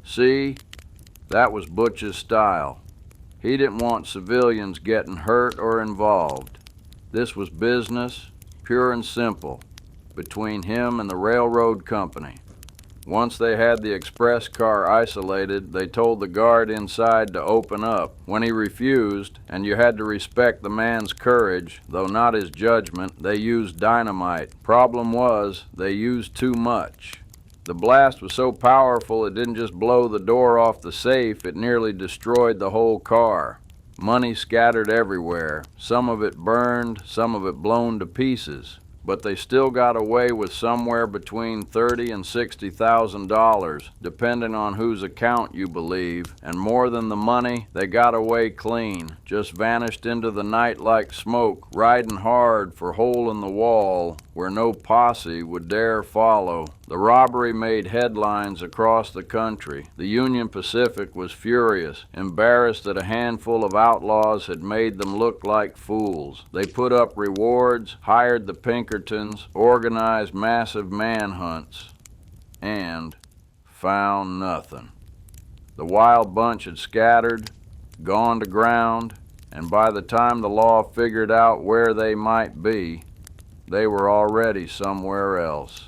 See, that was Butch's style. He didn't want civilians getting hurt or involved. This was business, pure and simple, between him and the railroad company. Once they had the express car isolated, they told the guard inside to open up. When he refused, and you had to respect the man's courage, though not his judgment, they used dynamite. Problem was, they used too much. The blast was so powerful it didn't just blow the door off the safe, it nearly destroyed the whole car. Money scattered everywhere, some of it burned, some of it blown to pieces. But they still got away with somewhere between $30,000 and $60,000, depending on whose account you believe. And more than the money, they got away clean, just vanished into the night like smoke, riding hard for hole in the wall where no posse would dare follow. The robbery made headlines across the country. The Union Pacific was furious, embarrassed that a handful of outlaws had made them look like fools. They put up rewards, hired the Pinkertons, organized massive manhunts, and found nothing. The wild bunch had scattered, gone to ground, and by the time the law figured out where they might be, they were already somewhere else.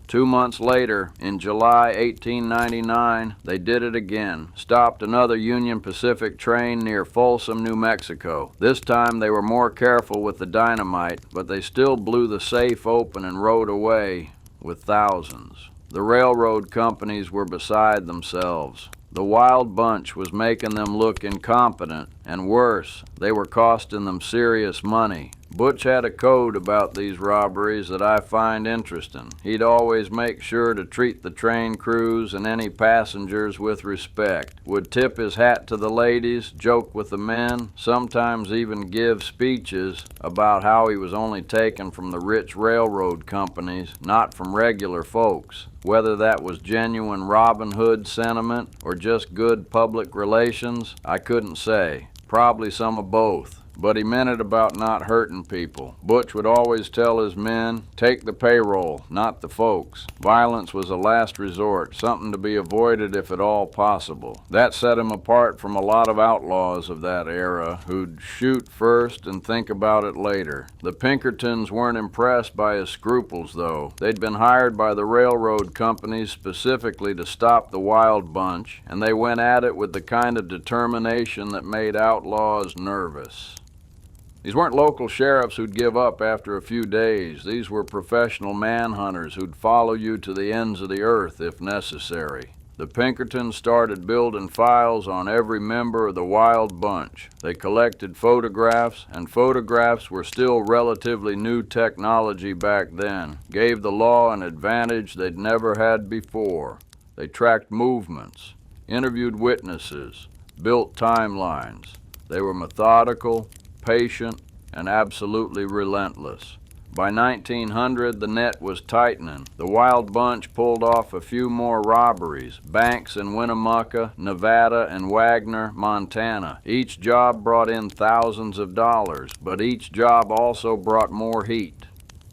2 months later, in July 1899, they did it again, stopped another Union Pacific train near Folsom, New Mexico. This time they were more careful with the dynamite, but they still blew the safe open and rode away with thousands. The railroad companies were beside themselves. The wild bunch was making them look incompetent, and worse, they were costing them serious money. Butch had a code about these robberies that I find interesting. He'd always make sure to treat the train crews and any passengers with respect, would tip his hat to the ladies, joke with the men, sometimes even give speeches about how he was only taken from the rich railroad companies, not from regular folks. Whether that was genuine Robin Hood sentiment or just good public relations, I couldn't say. Probably some of both. But he meant it about not hurting people. Butch would always tell his men, take the payroll, not the folks. Violence was a last resort, something to be avoided if at all possible. That set him apart from a lot of outlaws of that era who'd shoot first and think about it later. The Pinkertons weren't impressed by his scruples, though. They'd been hired by the railroad companies specifically to stop the wild bunch, and they went at it with the kind of determination that made outlaws nervous. These weren't local sheriffs who'd give up after a few days. These were professional manhunters who'd follow you to the ends of the earth if necessary. The Pinkertons started building files on every member of the wild bunch. They collected photographs, and photographs were still relatively new technology back then. Gave the law an advantage they'd never had before. They tracked movements, interviewed witnesses, built timelines. They were methodical, patient, and absolutely relentless. By 1900, the net was tightening. The wild bunch pulled off a few more robberies, banks in Winnemucca, Nevada, and Wagner, Montana. Each job brought in thousands of dollars, but each job also brought more heat,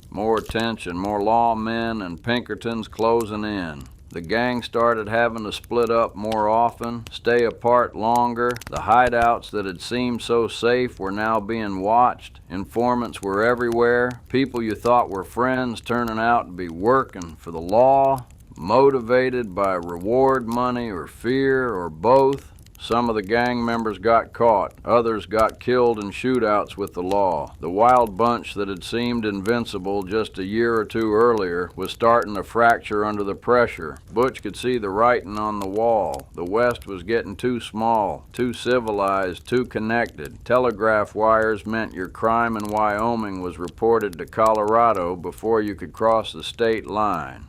more attention, more lawmen and Pinkertons closing in. The gang started having to split up more often, stay apart longer. The hideouts that had seemed so safe were now being watched. Informants were everywhere. People you thought were friends turning out to be working for the law, motivated by reward money or fear or both. Some of the gang members got caught. Others got killed in shootouts with the law. The wild bunch that had seemed invincible just a year or two earlier was starting to fracture under the pressure. Butch could see the writing on the wall. The West was getting too small, too civilized, too connected. Telegraph wires meant your crime in Wyoming was reported to Colorado before you could cross the state line.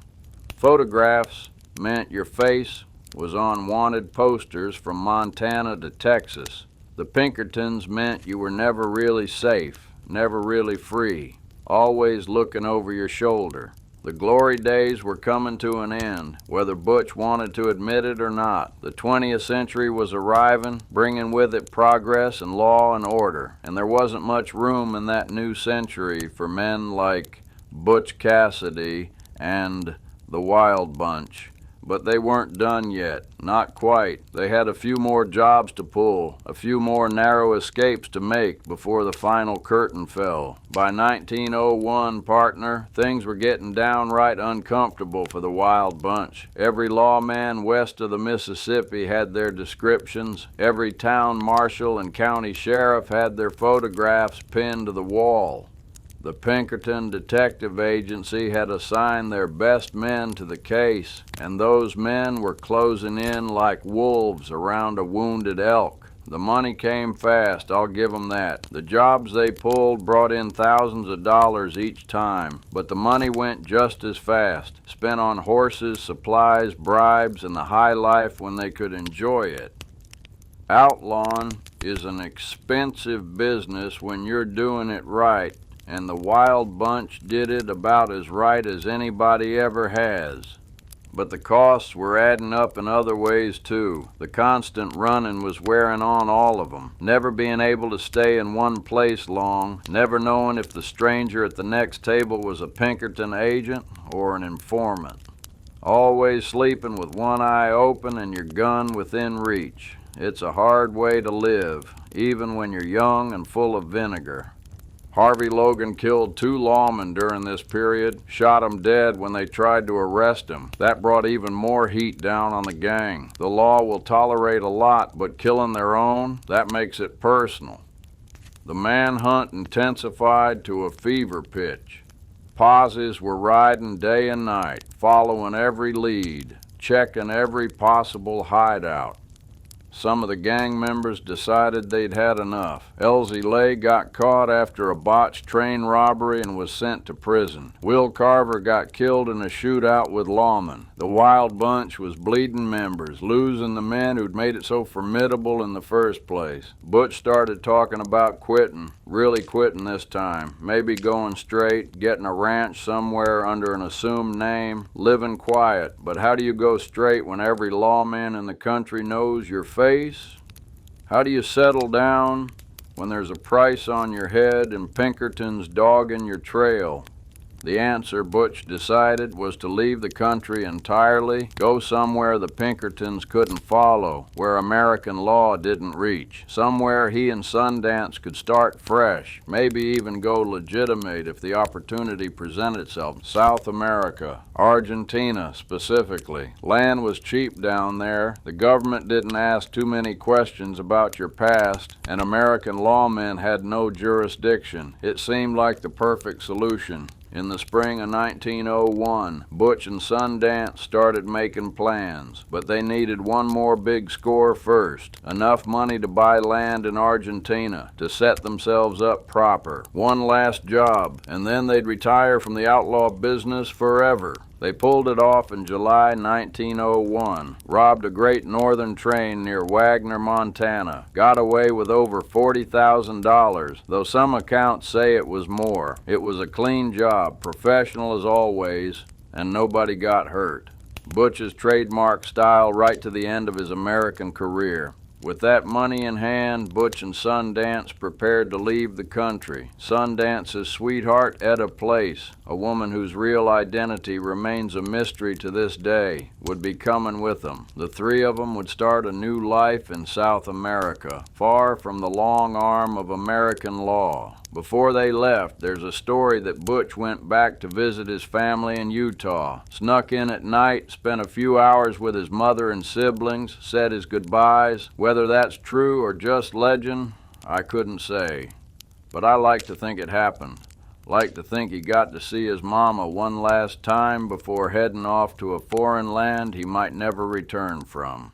Photographs meant your face was on wanted posters from Montana to Texas. The Pinkertons meant you were never really safe, never really free, always looking over your shoulder. The glory days were coming to an end, whether Butch wanted to admit it or not. The 20th century was arriving, bringing with it progress and law and order, and there wasn't much room in that new century for men like Butch Cassidy and the Wild Bunch. But they weren't done yet. Not quite. They had a few more jobs to pull, a few more narrow escapes to make before the final curtain fell. By 1901, partner, things were getting downright uncomfortable for the Wild Bunch. Every lawman west of the Mississippi had their descriptions. Every town marshal and county sheriff had their photographs pinned to the wall. The Pinkerton Detective Agency had assigned their best men to the case, and those men were closing in like wolves around a wounded elk. The money came fast, I'll give them that. The jobs they pulled brought in thousands of dollars each time, but the money went just as fast, spent on horses, supplies, bribes, and the high life when they could enjoy it. Outlawing is an expensive business when you're doing it right, and the Wild Bunch did it about as right as anybody ever has. But the costs were adding up in other ways too. The constant running was wearing on all of them, never being able to stay in one place long, never knowing if the stranger at the next table was a Pinkerton agent or an informant. Always sleeping with one eye open and your gun within reach. It's a hard way to live, even when you're young and full of vinegar. Harvey Logan killed 2 lawmen during this period, shot them dead when they tried to arrest him. That brought even more heat down on the gang. The law will tolerate a lot, but killing their own, that makes it personal. The manhunt intensified to a fever pitch. Posses were riding day and night, following every lead, checking every possible hideout. Some of the gang members decided they'd had enough. Elsie Lay got caught after a botched train robbery and was sent to prison. Will Carver got killed in a shootout with lawmen. The Wild Bunch was bleeding members, losing the men who'd made it so formidable in the first place. Butch started talking about quitting, really quitting this time, maybe going straight, getting a ranch somewhere under an assumed name, living quiet. But how do you go straight when every lawman in the country knows your face? How do you settle down when there's a price on your head and Pinkerton's dogging your trail? The answer, Butch decided, was to leave the country entirely, go somewhere the Pinkertons couldn't follow, where American law didn't reach, somewhere he and Sundance could start fresh, maybe even go legitimate if the opportunity presented itself. South America, Argentina specifically. Land was cheap down there, the government didn't ask too many questions about your past, and American lawmen had no jurisdiction. It seemed like the perfect solution. In the spring of 1901, Butch and Sundance started making plans, but they needed one more big score first. Enough money to buy land in Argentina, to set themselves up proper. One last job, and then they'd retire from the outlaw business forever. They pulled it off in July 1901, robbed a Great Northern train near Wagner, Montana, got away with over $40,000, though some accounts say it was more. It was a clean job, professional as always, and nobody got hurt. Butch's trademark style right to the end of his American career. With that money in hand, Butch and Sundance prepared to leave the country. Sundance's sweetheart, Etta Place, a woman whose real identity remains a mystery to this day, would be coming with them. The 3 of them would start a new life in South America, far from the long arm of American law. Before they left, there's a story that Butch went back to visit his family in Utah, snuck in at night, spent a few hours with his mother and siblings, said his goodbyes. Whether that's true or just legend, I couldn't say. But I like to think it happened. Like to think he got to see his mama one last time before heading off to a foreign land he might never return from.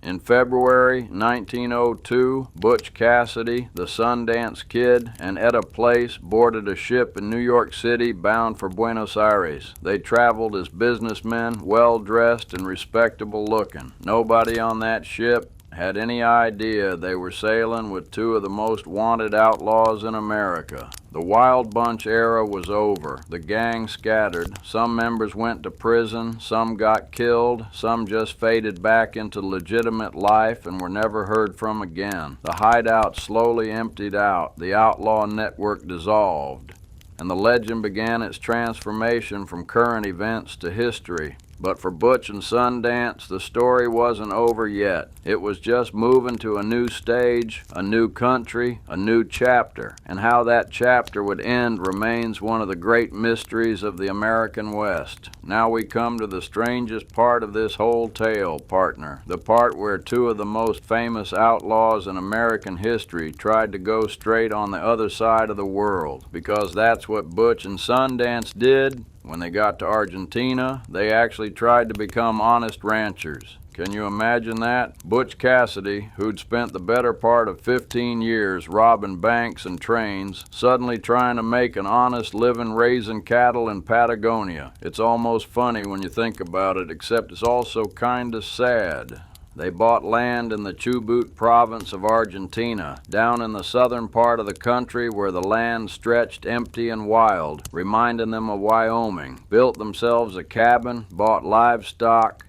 In February 1902, Butch Cassidy, the Sundance Kid, and Etta Place boarded a ship in New York City bound for Buenos Aires. They traveled as businessmen, well-dressed and respectable-looking. Nobody on that ship had any idea they were sailing with 2 of the most wanted outlaws in America. The Wild Bunch era was over. The gang scattered. Some members went to prison, some got killed, some just faded back into legitimate life and were never heard from again. The hideout slowly emptied out. The outlaw network dissolved, and the legend began its transformation from current events to history. But for Butch and Sundance, the story wasn't over yet. It was just moving to a new stage, a new country, a new chapter. And how that chapter would end remains one of the great mysteries of the American West. Now we come to the strangest part of this whole tale, partner. The part where two of the most famous outlaws in American history tried to go straight on the other side of the world. Because that's what Butch and Sundance did. When they got to Argentina, they actually tried to become honest ranchers. Can you imagine that? Butch Cassidy, who'd spent the better part of 15 years robbing banks and trains, suddenly trying to make an honest living raising cattle in Patagonia. It's almost funny when you think about it, except it's also kinda sad. They bought land in the Chubut province of Argentina, down in the southern part of the country where the land stretched empty and wild, reminding them of Wyoming. Built themselves a cabin, bought livestock,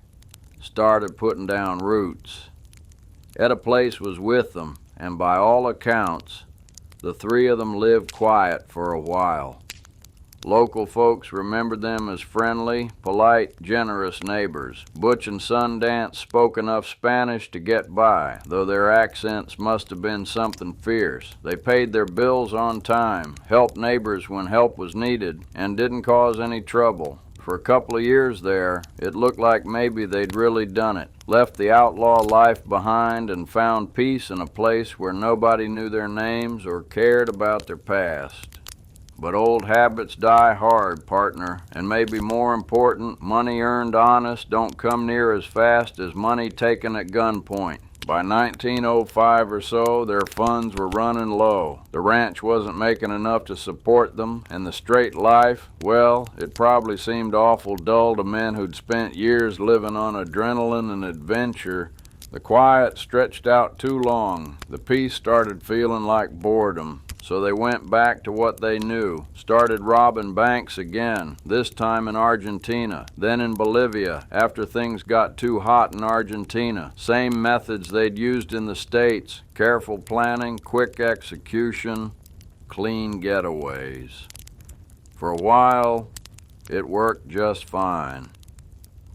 started putting down roots. Etta Place was with them, and by all accounts, the three of them lived quiet for a while. Local folks remembered them as friendly, polite, generous neighbors. Butch and Sundance spoke enough Spanish to get by, though their accents must have been something fierce. They paid their bills on time, helped neighbors when help was needed, and didn't cause any trouble. For a couple of years there, it looked like maybe they'd really done it, left the outlaw life behind and found peace in a place where nobody knew their names or cared about their past. But old habits die hard, partner, and maybe more important, money earned honest don't come near as fast as money taken at gunpoint. By 1905 or so, their funds were running low. The ranch wasn't making enough to support them, and the straight life, well, it probably seemed awful dull to men who'd spent years living on adrenaline and adventure. The quiet stretched out too long. The peace started feeling like boredom. So they went back to what they knew, started robbing banks again, this time in Argentina, then in Bolivia after things got too hot in Argentina. Same methods they'd used in the States, careful planning, quick execution, clean getaways. For a while, it worked just fine.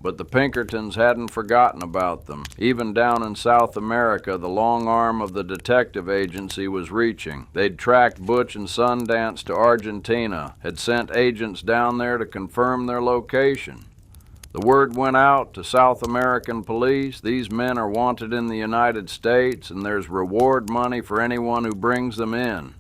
But the Pinkertons hadn't forgotten about them. Even down in South America, the long arm of the detective agency was reaching. They'd tracked Butch and Sundance to Argentina, had sent agents down there to confirm their location. The word went out to South American police. These men are wanted in the United States, and there's reward money for anyone who brings them in.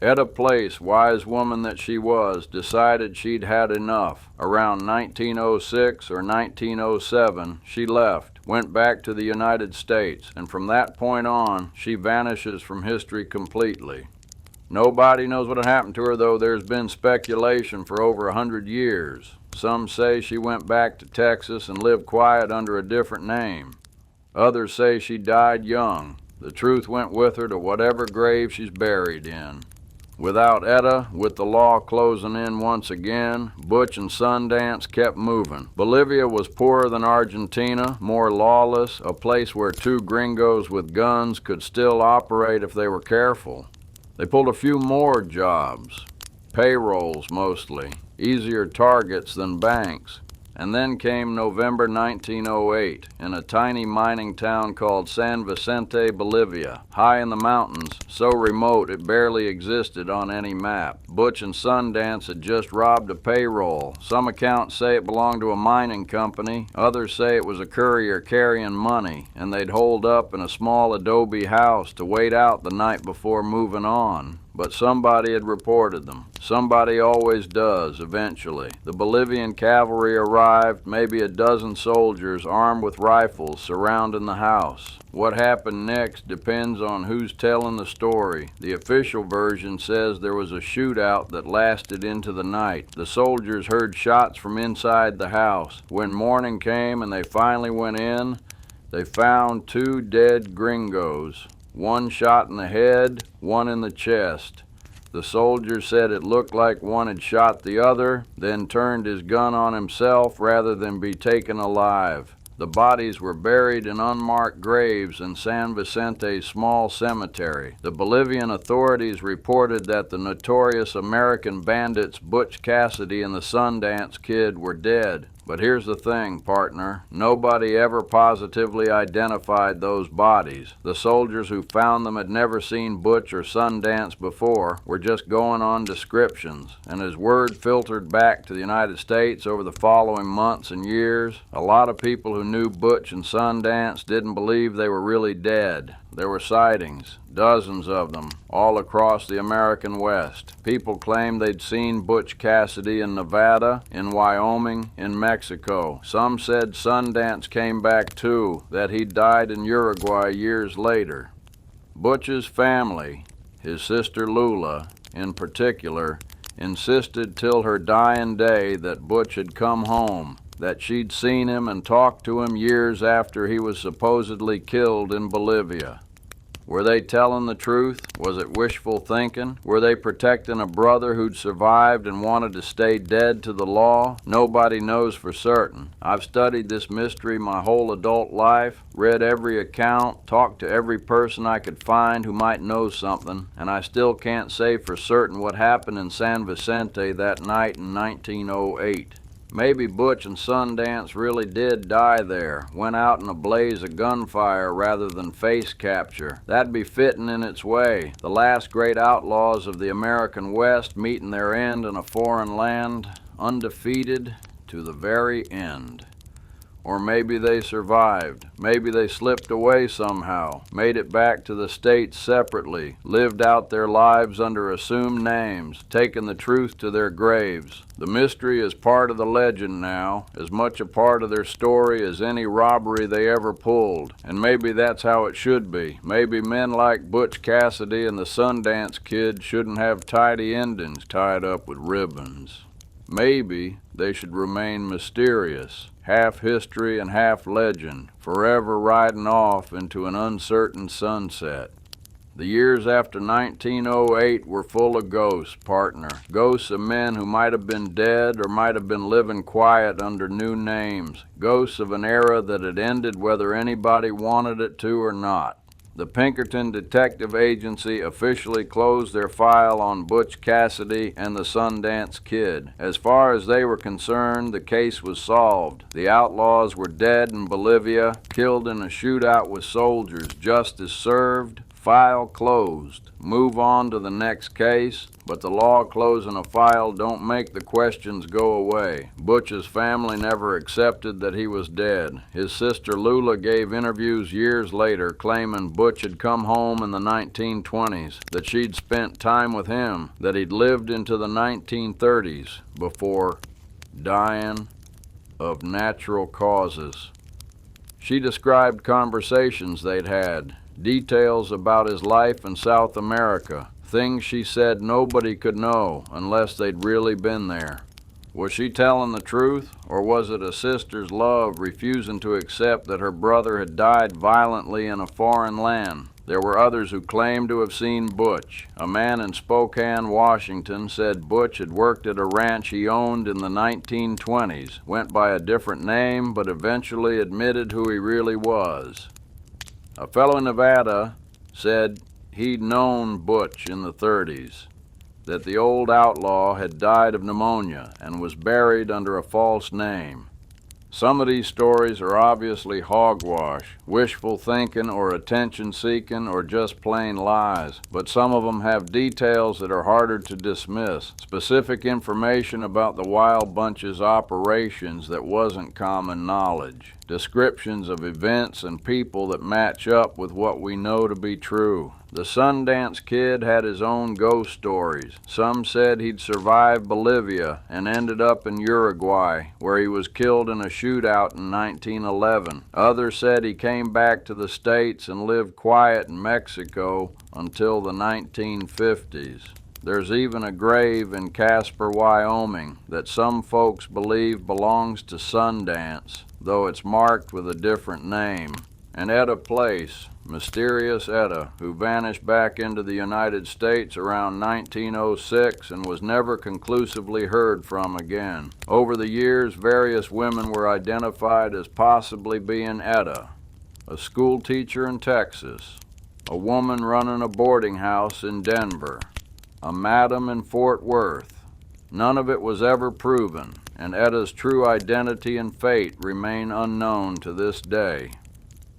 Etta Place, wise woman that she was, decided she'd had enough. Around 1906 or 1907, she left, went back to the United States, and from that point on, she vanishes from history completely. Nobody knows what happened to her, though there's been speculation for over 100 years. Some say she went back to Texas and lived quiet under a different name. Others say she died young. The truth went with her to whatever grave she's buried in. Without Etta, with the law closing in once again, Butch and Sundance kept moving. Bolivia was poorer than Argentina, more lawless, a place where two gringos with guns could still operate if they were careful. They pulled a few more jobs, payrolls mostly, easier targets than banks. And then came November 1908 in a tiny mining town called San Vicente, Bolivia, high in the mountains, so remote it barely existed on any map. Butch and Sundance had just robbed a payroll. Some accounts say it belonged to a mining company, others say it was a courier carrying money, and they'd holed up in a small adobe house to wait out the night before moving on. But somebody had reported them. Somebody always does, eventually. The Bolivian cavalry arrived, maybe a dozen soldiers armed with rifles surrounding the house. What happened next depends on who's telling the story. The official version says there was a shootout that lasted into the night. The soldiers heard shots from inside the house. When morning came and they finally went in, they found two dead gringos. One shot in the head, one in the chest. The soldier said it looked like one had shot the other, then turned his gun on himself rather than be taken alive. The bodies were buried in unmarked graves in San Vicente's small cemetery. The Bolivian authorities reported that the notorious American bandits Butch Cassidy and the Sundance Kid were dead. But here's the thing, partner. Nobody ever positively identified those bodies. The soldiers who found them had never seen Butch or Sundance before, were just going on descriptions. And as word filtered back to the United States over the following months and years, a lot of people who knew Butch and Sundance didn't believe they were really dead. There were sightings, dozens of them, all across the American West. People claimed they'd seen Butch Cassidy in Nevada, in Wyoming, in Mexico. Some said Sundance came back too, that he'd died in Uruguay years later. Butch's family, his sister Lula in particular, insisted till her dying day that Butch had come home, that she'd seen him and talked to him years after he was supposedly killed in Bolivia. Were they telling the truth? Was it wishful thinking? Were they protecting a brother who'd survived and wanted to stay dead to the law? Nobody knows for certain. I've studied this mystery my whole adult life, read every account, talked to every person I could find who might know something, and I still can't say for certain what happened in San Vicente that night in 1908. Maybe Butch and Sundance really did die there, went out in a blaze of gunfire rather than face capture. That'd be fitting in its way. The last great outlaws of the American West meeting their end in a foreign land, undefeated to the very end. Or maybe they survived. Maybe they slipped away somehow, made it back to the States separately, lived out their lives under assumed names, taken the truth to their graves. The mystery is part of the legend now, as much a part of their story as any robbery they ever pulled. And maybe that's how it should be. Maybe men like Butch Cassidy and the Sundance Kid shouldn't have tidy endings tied up with ribbons. Maybe they should remain mysterious, half history and half legend, forever riding off into an uncertain sunset. The years after 1908 were full of ghosts, partner. Ghosts of men who might have been dead or might have been living quiet under new names. Ghosts of an era that had ended whether anybody wanted it to or not. The Pinkerton Detective Agency officially closed their file on Butch Cassidy and the Sundance Kid. As far as they were concerned, the case was solved. The outlaws were dead in Bolivia, killed in a shootout with soldiers. Justice served. File closed. Move on to the next case, but the law closing a file don't make the questions go away. Butch's family never accepted that he was dead. His sister Lula gave interviews years later claiming Butch had come home in the 1920s, that she'd spent time with him, that he'd lived into the 1930s before dying of natural causes. She described conversations they'd had, details about his life in South America, things she said nobody could know unless they'd really been there. Was she telling the truth, or was it a sister's love refusing to accept that her brother had died violently in a foreign land? There were others who claimed to have seen Butch. A man in Spokane, Washington, said Butch had worked at a ranch he owned in the 1920s, went by a different name, but eventually admitted who he really was. A fellow in Nevada said he'd known Butch in the 30s, that the old outlaw had died of pneumonia and was buried under a false name. Some of these stories are obviously hogwash, wishful thinking or attention-seeking or just plain lies, but some of them have details that are harder to dismiss, specific information about the Wild Bunch's operations that wasn't common knowledge, descriptions of events and people that match up with what we know to be true. The Sundance Kid had his own ghost stories. Some said he'd survived Bolivia and ended up in Uruguay, where he was killed in a shootout in 1911. Others said he came back to the States and lived quiet in Mexico until the 1950s. There's even a grave in Casper, Wyoming, that some folks believe belongs to Sundance, though it's marked with a different name. And Etta Place, mysterious Etta, who vanished back into the United States around 1906 and was never conclusively heard from again. Over the years, various women were identified as possibly being Etta. A school teacher in Texas, a woman running a boarding house in Denver, a madam in Fort Worth. None of it was ever proven, and Etta's true identity and fate remain unknown to this day.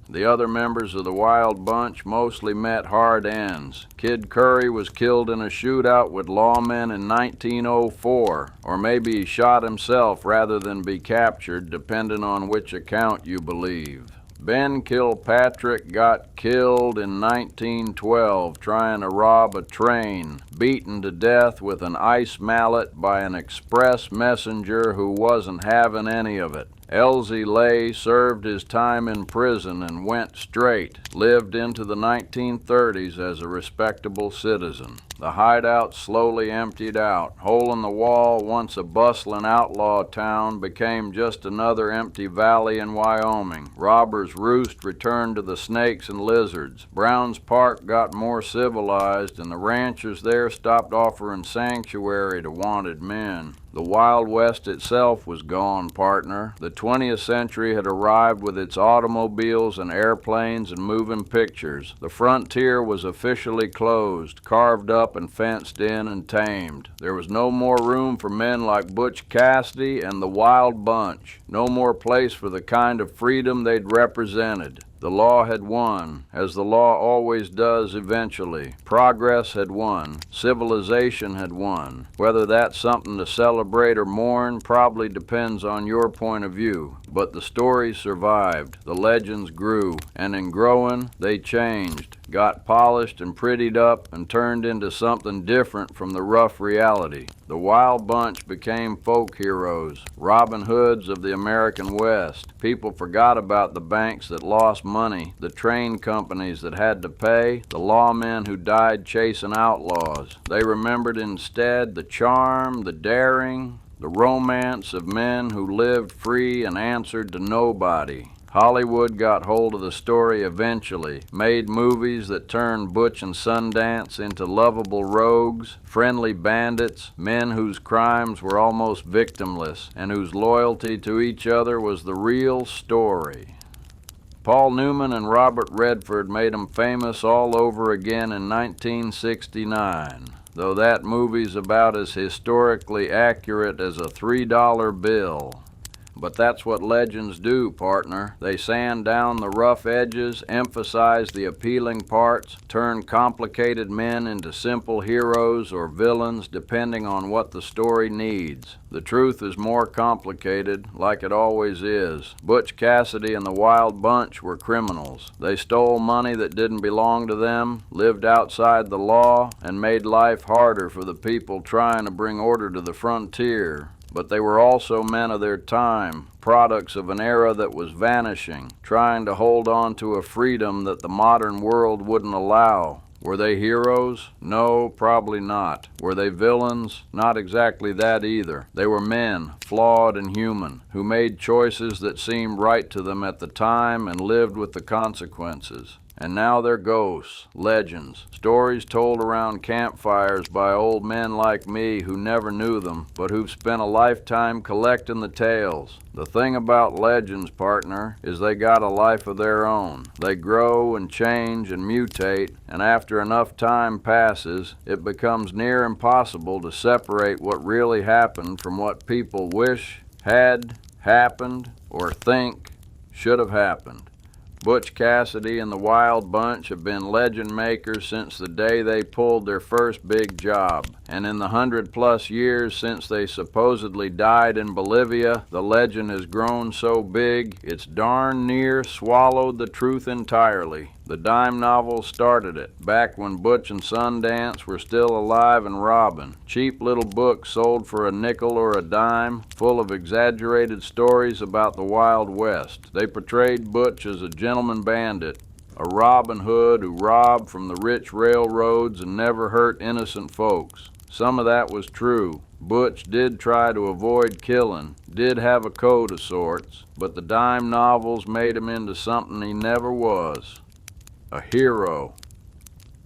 The other members of the Wild Bunch mostly met hard ends. Kid Curry was killed in a shootout with lawmen in 1904, or maybe he shot himself rather than be captured, depending on which account you believe. Ben Kilpatrick got killed in 1912 trying to rob a train, beaten to death with an ice mallet by an express messenger who wasn't having any of it. Elsie Lay served his time in prison and went straight, lived into the 1930s as a respectable citizen. The hideout slowly emptied out. Hole in the Wall, once a bustling outlaw town, became just another empty valley in Wyoming. Robbers Roost returned to the snakes and lizards. Brown's Park got more civilized, and the ranchers there stopped offering sanctuary to wanted men. The Wild West itself was gone, partner. The 20th century had arrived with its automobiles and airplanes and moving pictures. The frontier was officially closed, carved up and fenced in and tamed. There was no more room for men like Butch Cassidy and the Wild Bunch. No more place for the kind of freedom they'd represented. The law had won, as the law always does eventually. Progress had won. Civilization had won. Whether that's something to celebrate or mourn probably depends on your point of view. But the stories survived. The legends grew. And in growing, they changed, got polished and prettied up, and turned into something different from the rough reality. The Wild Bunch became folk heroes, Robin Hoods of the American West. People forgot about the banks that lost money, the train companies that had to pay, the lawmen who died chasing outlaws. They remembered instead the charm, the daring, the romance of men who lived free and answered to nobody. Hollywood got hold of the story eventually, made movies that turned Butch and Sundance into lovable rogues, friendly bandits, men whose crimes were almost victimless, and whose loyalty to each other was the real story. Paul Newman and Robert Redford made them famous all over again in 1969, though that movie's about as historically accurate as a $3 bill. But that's what legends do, partner. They sand down the rough edges, emphasize the appealing parts, turn complicated men into simple heroes or villains depending on what the story needs. The truth is more complicated, like it always is. Butch Cassidy and the Wild Bunch were criminals. They stole money that didn't belong to them, lived outside the law, and made life harder for the people trying to bring order to the frontier. But they were also men of their time, products of an era that was vanishing, trying to hold on to a freedom that the modern world wouldn't allow. Were they heroes? No, probably not. Were they villains? Not exactly that either. They were men, flawed and human, who made choices that seemed right to them at the time and lived with the consequences. And now they're ghosts, legends, stories told around campfires by old men like me who never knew them, but who've spent a lifetime collecting the tales. The thing about legends, partner, is they got a life of their own. They grow and change and mutate, and after enough time passes, it becomes near impossible to separate what really happened from what people wish had happened or think should have happened. Butch Cassidy and the Wild Bunch have been legend makers since the day they pulled their first big job. And in the 100+ years since they supposedly died in Bolivia, the legend has grown so big it's darn near swallowed the truth entirely. The dime novel started it, back when Butch and Sundance were still alive and robbing. Cheap little books sold for a nickel or a dime, full of exaggerated stories about the Wild West. They portrayed Butch as a gentleman bandit, a Robin Hood who robbed from the rich railroads and never hurt innocent folks. Some of that was true. Butch did try to avoid killing, did have a code of sorts, but the dime novels made him into something he never was. A hero.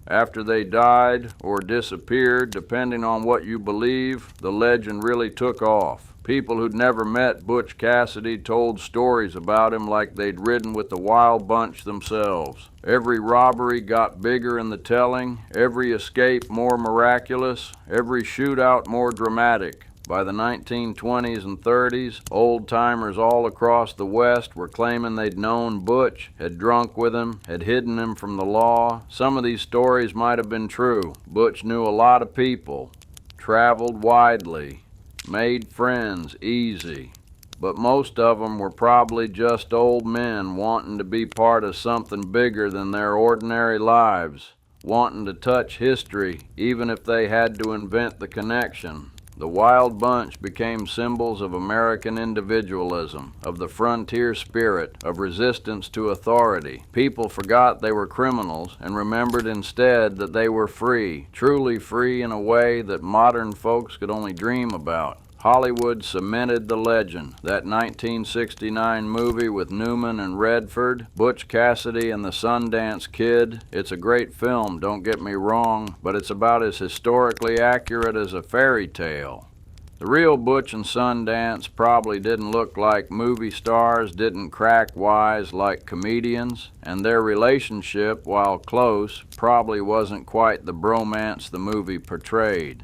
After they died or disappeared, depending on what you believe, the legend really took off. People who'd never met Butch Cassidy told stories about him like they'd ridden with the Wild Bunch themselves. Every robbery got bigger in the telling, every escape more miraculous, every shootout more dramatic. By the 1920s and 30s, old-timers all across the West were claiming they'd known Butch, had drunk with him, had hidden him from the law. Some of these stories might have been true. Butch knew a lot of people, traveled widely, made friends easy. But most of them were probably just old men wanting to be part of something bigger than their ordinary lives, wanting to touch history even if they had to invent the connection. The Wild Bunch became symbols of American individualism, of the frontier spirit, of resistance to authority. People forgot they were criminals and remembered instead that they were free, truly free in a way that modern folks could only dream about. Hollywood cemented the legend. That 1969 movie with Newman and Redford, Butch Cassidy and the Sundance Kid, it's a great film, don't get me wrong, but it's about as historically accurate as a fairy tale. The real Butch and Sundance probably didn't look like movie stars, didn't crack wise like comedians, and their relationship, while close, probably wasn't quite the bromance the movie portrayed.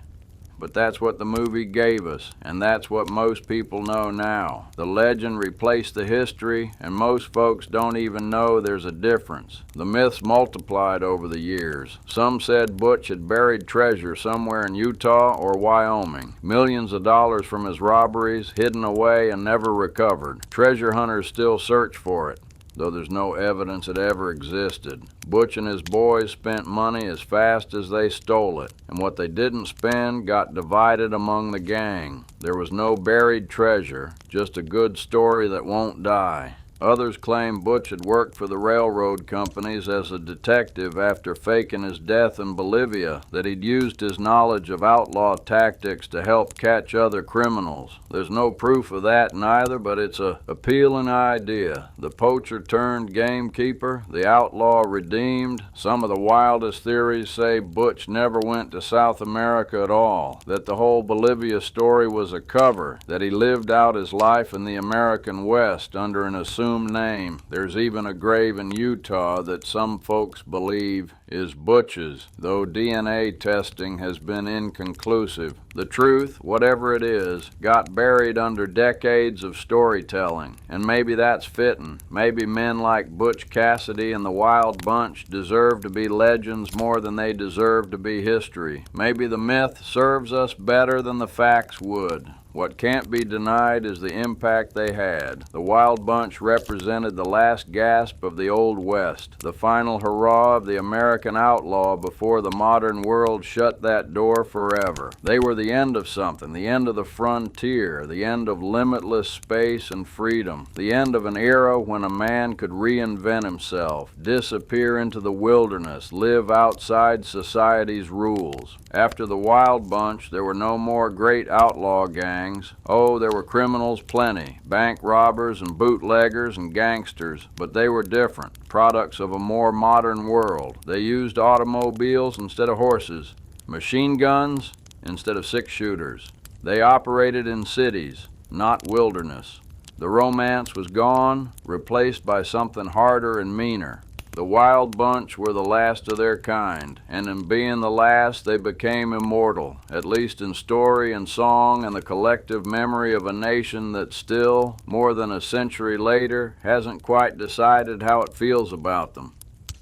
But that's what the movie gave us, and that's what most people know now. The legend replaced the history, and most folks don't even know there's a difference. The myths multiplied over the years. Some said Butch had buried treasure somewhere in Utah or Wyoming. Millions of dollars from his robberies hidden away and never recovered. Treasure hunters still search for it, though there's no evidence it ever existed. Butch and his boys spent money as fast as they stole it, and what they didn't spend got divided among the gang. There was no buried treasure, just a good story that won't die. Others claim Butch had worked for the railroad companies as a detective after faking his death in Bolivia, that he'd used his knowledge of outlaw tactics to help catch other criminals. There's no proof of that neither, but it's a appealing idea. The poacher turned gamekeeper, the outlaw redeemed. Some of the wildest theories say Butch never went to South America at all, that the whole Bolivia story was a cover, that he lived out his life in the American West under an assumed name. There's even a grave in Utah that some folks believe is Butch's, though DNA testing has been inconclusive. The truth, whatever it is, got buried under decades of storytelling, and maybe that's fitting. Maybe men like Butch Cassidy and the Wild Bunch deserve to be legends more than they deserve to be history. Maybe the myth serves us better than the facts would. What can't be denied is the impact they had. The Wild Bunch represented the last gasp of the Old West, the final hurrah of the American outlaw before the modern world shut that door forever. They were the end of something, the end of the frontier, the end of limitless space and freedom, the end of an era when a man could reinvent himself, disappear into the wilderness, live outside society's rules. After the Wild Bunch, there were no more great outlaw gangs. Oh, there were criminals plenty, bank robbers and bootleggers and gangsters, but they were different, products of a more modern world. They used automobiles instead of horses, machine guns instead of six-shooters. They operated in cities, not wilderness. The romance was gone, replaced by something harder and meaner. The Wild Bunch were the last of their kind, and in being the last, they became immortal, at least in story and song and the collective memory of a nation that still, more than a century later, hasn't quite decided how it feels about them.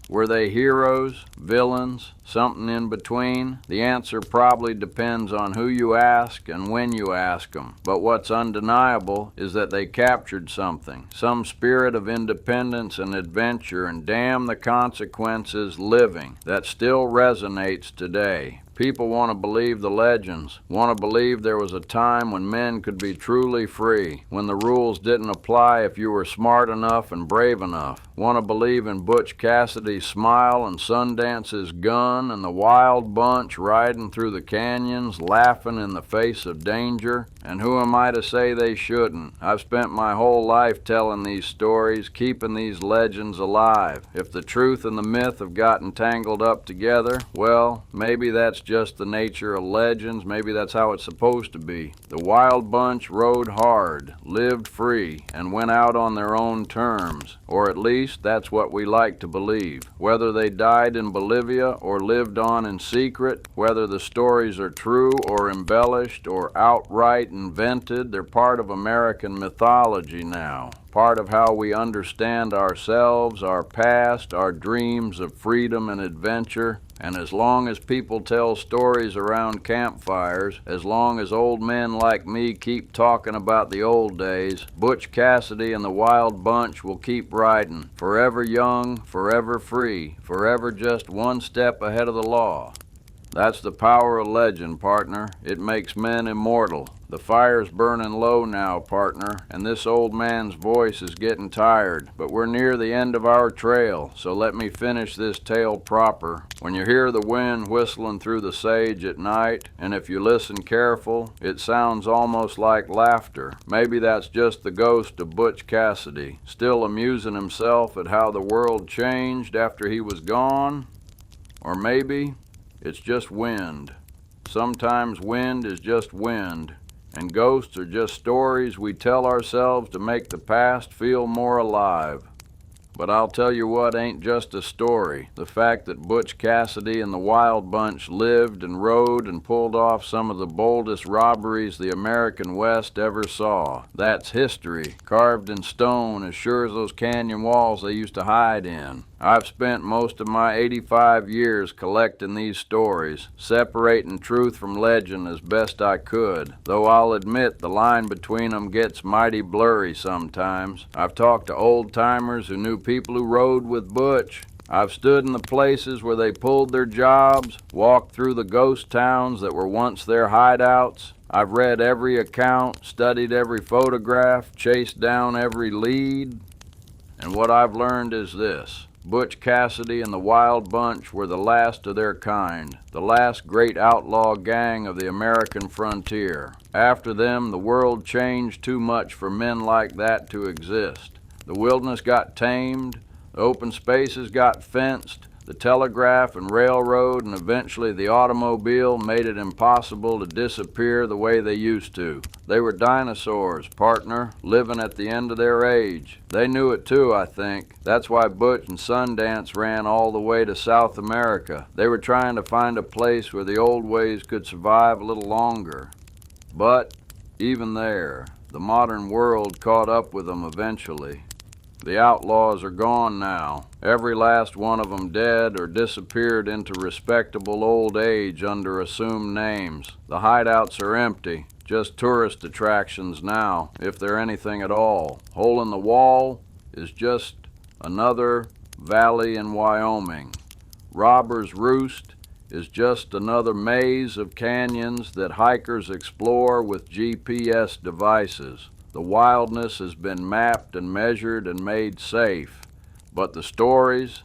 Were they heroes, villains, something in between? The answer probably depends on who you ask and when you ask them. But what's undeniable is that they captured something, some spirit of independence and adventure and damn the consequences living, that still resonates today. People want to believe the legends, want to believe there was a time when men could be truly free, when the rules didn't apply if you were smart enough and brave enough. Want to believe in Butch Cassidy's smile and Sundance's gun and the Wild Bunch riding through the canyons, laughing in the face of danger. And who am I to say they shouldn't? I've spent my whole life telling these stories, keeping these legends alive. If the truth and the myth have gotten tangled up together, well, maybe that's just the nature of legends. Maybe that's how it's supposed to be. The Wild Bunch rode hard, lived free, and went out on their own terms, or at least least that's what we like to believe. Whether they died in Bolivia or lived on in secret, whether the stories are true or embellished or outright invented, they're part of American mythology now. Part of how we understand ourselves, our past, our dreams of freedom and adventure. And as long as people tell stories around campfires, as long as old men like me keep talking about the old days, Butch Cassidy and the Wild Bunch will keep riding. Forever young, forever free, forever just one step ahead of the law. That's the power of legend, partner. It makes men immortal. The fire's burning low now, partner, and this old man's voice is getting tired. But we're near the end of our trail, so let me finish this tale proper. When you hear the wind whistling through the sage at night, and if you listen careful, it sounds almost like laughter. Maybe that's just the ghost of Butch Cassidy, still amusing himself at how the world changed after he was gone. Or maybe it's just wind. Sometimes wind is just wind, and ghosts are just stories we tell ourselves to make the past feel more alive. But I'll tell you what ain't just a story. The fact that Butch Cassidy and the Wild Bunch lived and rode and pulled off some of the boldest robberies the American West ever saw. That's history, carved in stone as sure as those canyon walls they used to hide in. I've spent most of my 85 years collecting these stories, separating truth from legend as best I could, though I'll admit the line between them gets mighty blurry sometimes. I've talked to old-timers who knew people who rode with Butch. I've stood in the places where they pulled their jobs, walked through the ghost towns that were once their hideouts. I've read every account, studied every photograph, chased down every lead, and what I've learned is this. Butch Cassidy and the Wild Bunch were the last of their kind, the last great outlaw gang of the American frontier. After them, the world changed too much for men like that to exist. The wilderness got tamed, the open spaces got fenced, the telegraph and railroad and eventually the automobile made it impossible to disappear the way they used to. They were dinosaurs, partner, living at the end of their age. They knew it too, I think. That's why Butch and Sundance ran all the way to South America. They were trying to find a place where the old ways could survive a little longer. But even there, the modern world caught up with them eventually. The outlaws are gone now, every last one of them dead or disappeared into respectable old age under assumed names. The hideouts are empty, just tourist attractions now, if they're anything at all. Hole in the Wall is just another valley in Wyoming. Robber's Roost is just another maze of canyons that hikers explore with GPS devices. The wildness has been mapped and measured and made safe. But the stories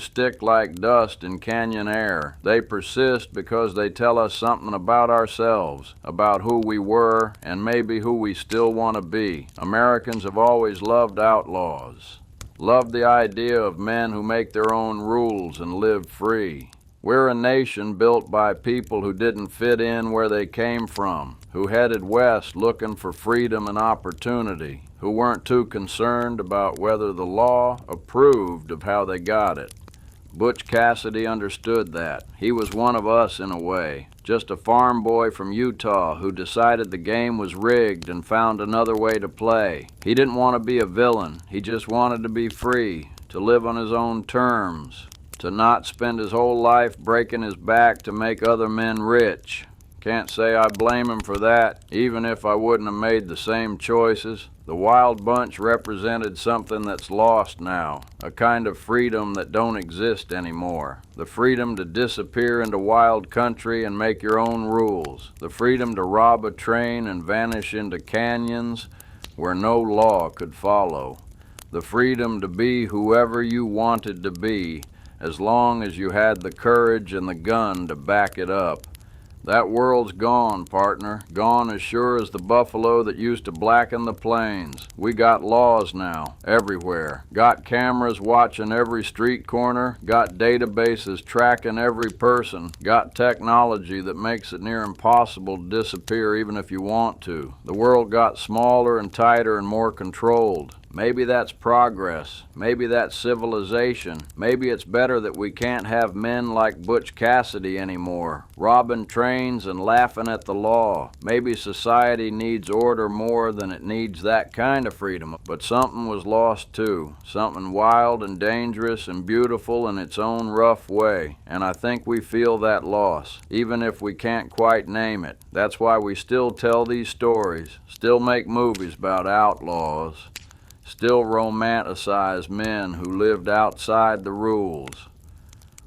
stick like dust in canyon air. They persist because they tell us something about ourselves, about who we were, and maybe who we still want to be. Americans have always loved outlaws, loved the idea of men who make their own rules and live free. We're a nation built by people who didn't fit in where they came from, who headed west looking for freedom and opportunity, who weren't too concerned about whether the law approved of how they got it. Butch Cassidy understood that. He was one of us in a way, just a farm boy from Utah who decided the game was rigged and found another way to play. He didn't want to be a villain. He just wanted to be free, to live on his own terms, to not spend his whole life breaking his back to make other men rich. Can't say I blame him for that, even if I wouldn't have made the same choices. The Wild Bunch represented something that's lost now, a kind of freedom that don't exist anymore. The freedom to disappear into wild country and make your own rules. The freedom to rob a train and vanish into canyons where no law could follow. The freedom to be whoever you wanted to be, as long as you had the courage and the gun to back it up. That world's gone, partner. Gone as sure as the buffalo that used to blacken the plains. We got laws now, everywhere. Got cameras watching every street corner. Got databases tracking every person. Got technology that makes it near impossible to disappear even if you want to. The world got smaller and tighter and more controlled. Maybe that's progress. Maybe that's civilization. Maybe it's better that we can't have men like Butch Cassidy anymore, robbing trains and laughing at the law. Maybe society needs order more than it needs that kind of freedom. But something was lost too. Something wild and dangerous and beautiful in its own rough way. And I think we feel that loss, even if we can't quite name it. That's why we still tell these stories, still make movies about outlaws, still romanticize men who lived outside the rules.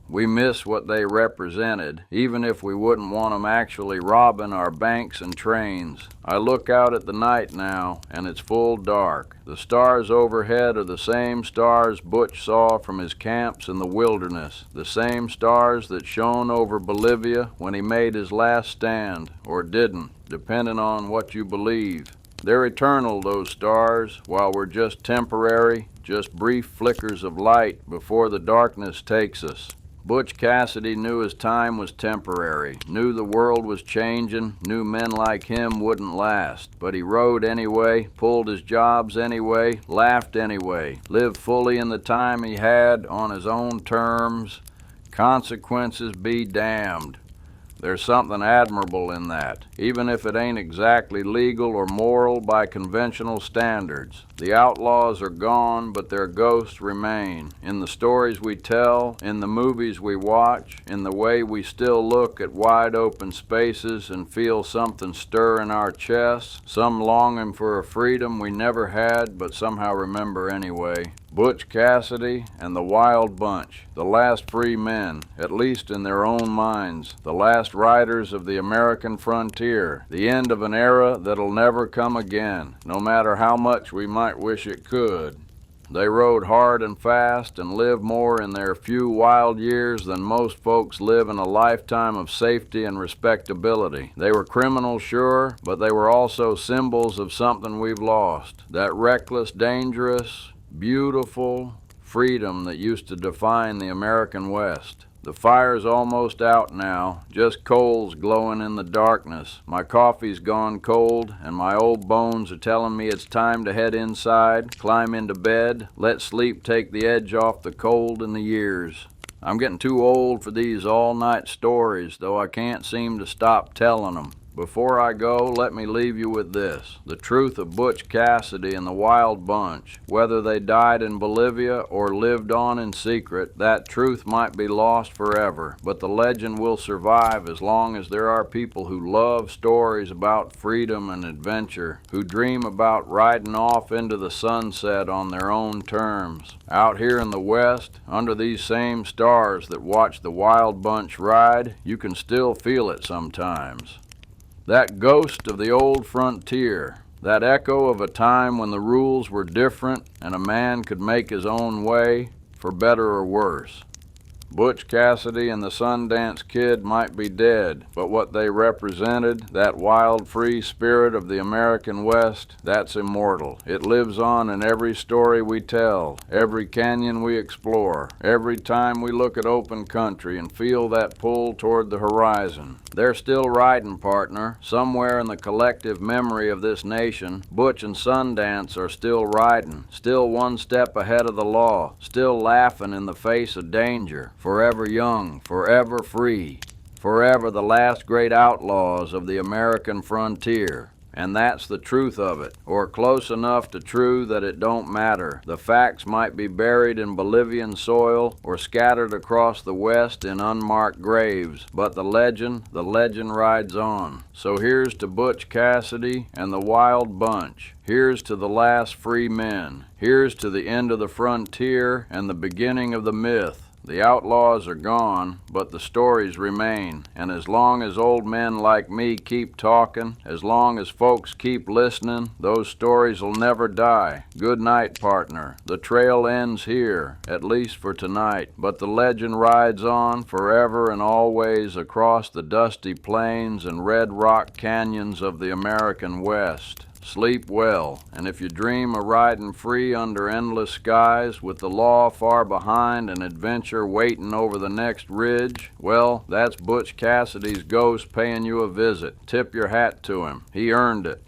We miss what they represented, even if we wouldn't want them actually robbing our banks and trains. I look out at the night now, and it's full dark. The stars overhead are the same stars Butch saw from his camps in the wilderness, the same stars that shone over Bolivia when he made his last stand, or didn't, depending on what you believe. They're eternal, those stars, while we're just temporary, just brief flickers of light before the darkness takes us. Butch Cassidy knew his time was temporary, knew the world was changing, knew men like him wouldn't last. But he rode anyway, pulled his jobs anyway, laughed anyway, lived fully in the time he had on his own terms. Consequences be damned. There's something admirable in that, even if it ain't exactly legal or moral by conventional standards. The outlaws are gone, but their ghosts remain. In the stories we tell, in the movies we watch, in the way we still look at wide open spaces and feel something stir in our chests, some longing for a freedom we never had but somehow remember anyway. Butch Cassidy and the Wild Bunch, the last free men, at least in their own minds, the last riders of the American frontier, the end of an era that'll never come again, no matter how much we might wish it could. They rode hard and fast and lived more in their few wild years than most folks live in a lifetime of safety and respectability. They were criminals, sure, but they were also symbols of something we've lost. That reckless, dangerous, beautiful freedom that used to define the American West. The fire's almost out now, just coals glowing in the darkness. My coffee's gone cold, and my old bones are telling me it's time to head inside, climb into bed, let sleep take the edge off the cold and the years. I'm getting too old for these all-night stories, though I can't seem to stop telling them. Before I go, let me leave you with this. The truth of Butch Cassidy and the Wild Bunch, whether they died in Bolivia or lived on in secret, that truth might be lost forever, but the legend will survive as long as there are people who love stories about freedom and adventure, who dream about riding off into the sunset on their own terms. Out here in the West, under these same stars that watch the Wild Bunch ride, you can still feel it sometimes. That ghost of the old frontier, that echo of a time when the rules were different and a man could make his own way, for better or worse. Butch Cassidy and the Sundance Kid might be dead, but what they represented, that wild, free spirit of the American West, that's immortal. It lives on in every story we tell, every canyon we explore, every time we look at open country and feel that pull toward the horizon. They're still riding, partner. Somewhere in the collective memory of this nation, Butch and Sundance are still riding, still one step ahead of the law, still laughing in the face of danger. Forever young, forever free, forever the last great outlaws of the American frontier. And that's the truth of it, or close enough to true that it don't matter. The facts might be buried in Bolivian soil or scattered across the West in unmarked graves, but the legend rides on. So here's to Butch Cassidy and the Wild Bunch. Here's to the last free men. Here's to the end of the frontier and the beginning of the myth. The outlaws are gone, but the stories remain. And as long as old men like me keep talking, as long as folks keep listening, those stories will never die. Good night, partner. The trail ends here, at least for tonight. But the legend rides on forever and always across the dusty plains and red rock canyons of the American West. Sleep well, and if you dream of riding free under endless skies with the law far behind and adventure waiting over the next ridge, well, that's Butch Cassidy's ghost paying you a visit. Tip your hat to him. He earned it.